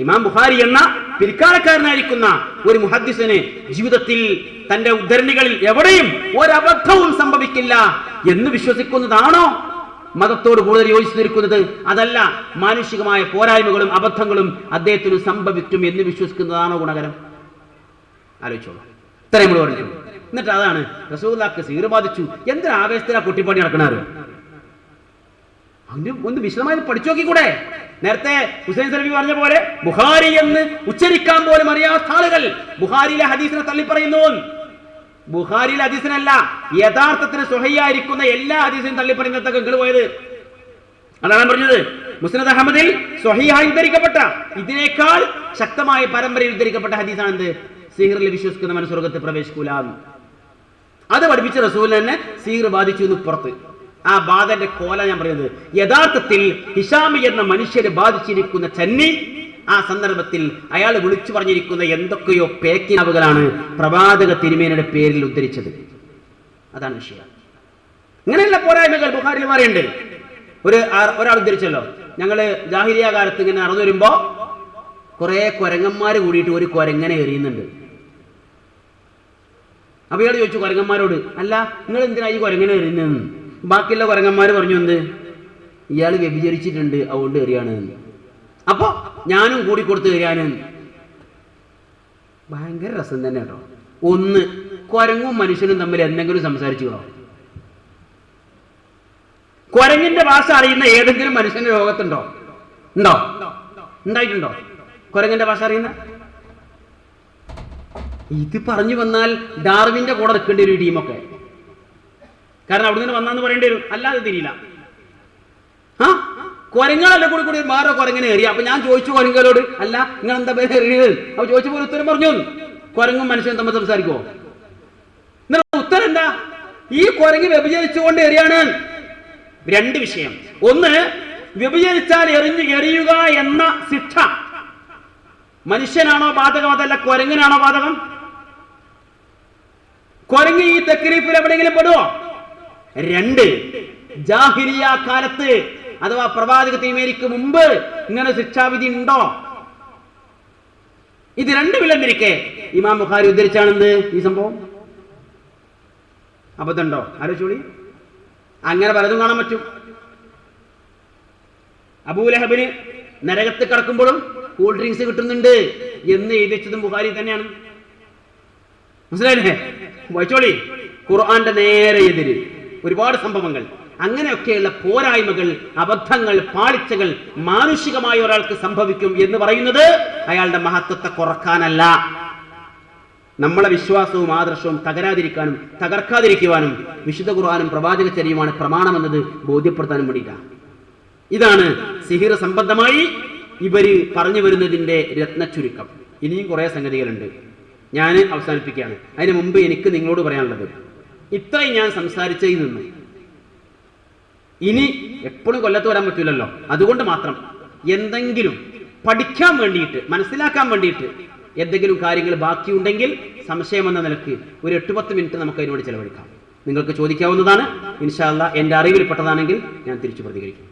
ഇമാം ബുഖാരി എന്ന പിൽക്കാലക്കാരനായിരിക്കുന്ന ഒരു മുഹദ്ദിസിന് ജീവിതത്തിൽ തന്റെ ഉദ്ധരണികളിൽ എവിടെയും ഒരബദ്ധവും സംഭവിക്കില്ല എന്ന് വിശ്വസിക്കുന്നതാണോ മതത്തോട് കൂടുതൽ യോജിച്ചു നിൽക്കുന്നത്? അതല്ല, മാനുഷികമായ പോരായ്മകളും അബദ്ധങ്ങളും അദ്ദേഹത്തിന് സംഭവിക്കും എന്ന് വിശ്വസിക്കുന്നതാണോ ഗുണകരം? ആലോചിച്ചോളൂ. ഇത്രയും നമ്മൾ പറഞ്ഞു. എന്നിട്ട് അതാണ് റസൂലുള്ളാഹിക്ക് സിഹർ ബാധിച്ചു, എന്തൊരു ആവേശത്തിലാ കുട്ടിപ്പണി നടക്കണത്. അതിന് ഒന്ന് വിശദമായി പഠിച്ചു നോക്കിക്കൂടെ? നേരത്തെ ഹുസൈൻ സലഫി പറഞ്ഞ പോലെ ബുഖാരി എന്ന് ഉച്ചരിക്കാൻ പോലും അറിയാത്ത ആളുകൾ ബുഖാരിയിലെ ഹദീസിനെ തള്ളിപ്പറയുന്നു. ബുഖാരിയിലെ ഹദീസിനല്ല, യഥാർത്ഥത്തിന് സ്വഹീഹായിരിക്കുന്ന എല്ലാ ഹദീസിനും തള്ളിപ്പറയുന്നതൊക്കെ നിങ്ങൾ പോയത്. അതാണ് പറഞ്ഞത്. മുസ്നദ് അഹമ്മദിൽ സ്വഹീഹായി ഉദ്ധരിക്കപ്പെട്ട ഇതിനേക്കാൾ ശക്തമായ പരമ്പരയിൽ ഉദ്ധരിക്കപ്പെട്ട ഹദീസാണ് എന്ത്? സിഹറിൽ വിശ്വസിക്കുന്നവൻ സ്വർഗ്ഗത്തിൽ പ്രവേശിക്കൂല. അത് പഠിപ്പിച്ച റസൂൽ തന്നെ സിഹർ ബാധിച്ചു എന്ന് പുറത്ത്. ആ ബാധന്റെ കോല ഞാൻ പറയുന്നത്, യഥാർത്ഥത്തിൽ ഹിഷാമി എന്ന മനുഷ്യരെ ബാധിച്ചിരിക്കുന്ന ചന്നി ആ സന്ദർഭത്തിൽ അയാൾ വിളിച്ചു പറഞ്ഞിരിക്കുന്ന എന്തൊക്കെയോ പേക്കിനാവുകളാണ് പ്രവാചക തിരുമേനിയുടെ പേരിൽ ഉദ്ധരിച്ചത്. അതാണ് വിഷയം. ഇങ്ങനെയുള്ള പോരായ്മകൾ ബുഖാരിയിൽ പറയുന്നുണ്ട്. ഒരാൾ ഉദ്ധരിച്ചല്ലോ, ഞങ്ങള് ജാഹിലിയ കാലത്ത് ഇങ്ങനെ നടന്നു വരുമ്പോ കുറെ കുരങ്ങന്മാര് കൂടിയിട്ട് ഒരു കുരങ്ങനെ എറിയുന്നുണ്ട്. അപ്പൊ ഇയാൾ ചോദിച്ചു കുരങ്ങന്മാരോട്, അല്ല നിങ്ങൾ എന്തിനാ ഈ കുരങ്ങനെ എറിയുന്നതെന്ന്. ബാക്കിയുള്ള കുരങ്ങന്മാര് പറഞ്ഞു, എന്ത്, ഇയാൾ വ്യഭിചരിച്ചിട്ടുണ്ട് അതുകൊണ്ട് എറിയാണ്. അപ്പൊ ഞാനും കൂടി കൊടുത്ത് എറിയാന്. ഭയങ്കര രസം തന്നെ കേട്ടോ. ഒന്ന്, കുരങ്ങും മനുഷ്യനും തമ്മിൽ എന്തെങ്കിലും സംസാരിച്ചുകളോ? കുരങ്ങിന്റെ ഭാഷ അറിയുന്ന ഏതെങ്കിലും മനുഷ്യന്റെ ലോകത്തുണ്ടോ? ഉണ്ടോ? ഉണ്ടായിട്ടുണ്ടോ കുരങ്ങിന്റെ ഭാഷ അറിയുന്ന? ഇത് പറഞ്ഞു വന്നാൽ ഡാർവിന്റെ കൂടെ നിൽക്കേണ്ടി ഒരു ടീമൊക്കെ. കാരണം അവിടെ നിന്ന് വന്നാന്ന് പറയേണ്ടി വരും, അല്ലാതെ തിരിയില്ല. കുരങ്ങളല്ല കൂടി കൂടി വേറെ കുരങ്ങനെ എറിയ. അപ്പൊ ഞാൻ ചോദിച്ചു കുരങ്ങലോട്, അല്ല നിങ്ങൾ എന്താ പേര് എറിയത്? അപ്പൊ ചോദിച്ച പോലെ ഉത്തരം പറഞ്ഞു. കുരങ്ങും മനുഷ്യനും തമ്മിൽ സംസാരിക്കുമോ? ഉത്തരം എന്താ? ഈ കുരങ്ങ് വ്യഭിചരിച്ചുകൊണ്ട് എറിയാണ്. 2 വിഷയം. ഒന്ന്, വ്യഭിചരിച്ചാൽ എറിയുക എന്ന ശിക്ഷ മനുഷ്യനാണോ ബാധകം, അതല്ല കുരങ്ങനാണോ ബാധകം? കുരങ്ങ് ഈ തക്ലീഫിൽ എവിടെയെങ്കിലും പെടുവോ? 2, ജാഹിലിയ കാലത്ത് അഥവാ പ്രവാചക തിരുമേനിക്ക് മുമ്പ് ഇങ്ങനെ ശിക്ഷാവിധി ഉണ്ടോ? ഇത് 2 വിലന്നിരിക്കെ ഇമാം ബുഖാരി ഉദ്ധരിച്ചാണെന്ത് ഈ സംഭവം? അബദ്ധമുണ്ടോ? ആലോചിച്ചോളി. അങ്ങനെ പലതും കാണാൻ പറ്റും. അബൂലഹബിന് നരകത്ത് കിടക്കുമ്പോഴും കൂൾ ഡ്രിങ്ക്സ് കിട്ടുന്നുണ്ട് എന്ന് എഴുതിച്ചതും ബുഖാരി തന്നെയാണ്. മനസ്സിലായില്ലേ? വായിച്ചോളി. ഖുർആന്റെ നേരെ എതിര് ഒരുപാട് സംഭവങ്ങൾ. അങ്ങനെയൊക്കെയുള്ള പോരായ്മകൾ, അബദ്ധങ്ങൾ, പാളിച്ചകൾ മാനുഷികമായ ഒരാൾക്ക് സംഭവിക്കും എന്ന് പറയുന്നത് അയാളുടെ മഹത്വത്തെ കുറക്കാനല്ല, നമ്മളെ വിശ്വാസവും ആദർശവും തകരാതിരിക്കാനും തകർക്കാതിരിക്കുവാനും വിശുദ്ധ ഖുർആനും പ്രവാചകചര്യയുമാണ് പ്രമാണമെന്നത് ബോധ്യപ്പെടുത്താനും വേണ്ടിയിട്ടാണ്. ഇതാണ് സിഹിർ സംബന്ധമായി ഇവര് പറഞ്ഞു വരുന്നതിന്റെ രത്നച്ചുരുക്കം. ഇനിയും കുറെ സംഗതികളുണ്ട്. ഞാൻ അവസാനിപ്പിക്കുകയാണ്. അതിന് മുമ്പ് എനിക്ക് നിങ്ങളോട് പറയാനുള്ളത്, ഇത്രയും ഞാൻ സംസാരിച്ചതിൽ നിന്ന് ഇനി എപ്പോഴും കൊല്ലത്ത് വരാൻ പറ്റില്ലല്ലോ. അതുകൊണ്ട് മാത്രം എന്തെങ്കിലും പഠിക്കാൻ വേണ്ടിയിട്ട്, മനസ്സിലാക്കാൻ വേണ്ടിയിട്ട് എന്തെങ്കിലും കാര്യങ്ങൾ ബാക്കിയുണ്ടെങ്കിൽ സംശയം എന്ന നിലക്ക് ഒരു 8-10 മിനിറ്റ് നമുക്ക് അതിനോട് ചെലവഴിക്കാം. നിങ്ങൾക്ക് ചോദിക്കാവുന്നതാണ്. ഇൻഷാ അല്ലാഹ് എൻ്റെ അറിവിൽപ്പെട്ടതാണെങ്കിൽ ഞാൻ തിരിച്ചു പ്രതികരിക്കും.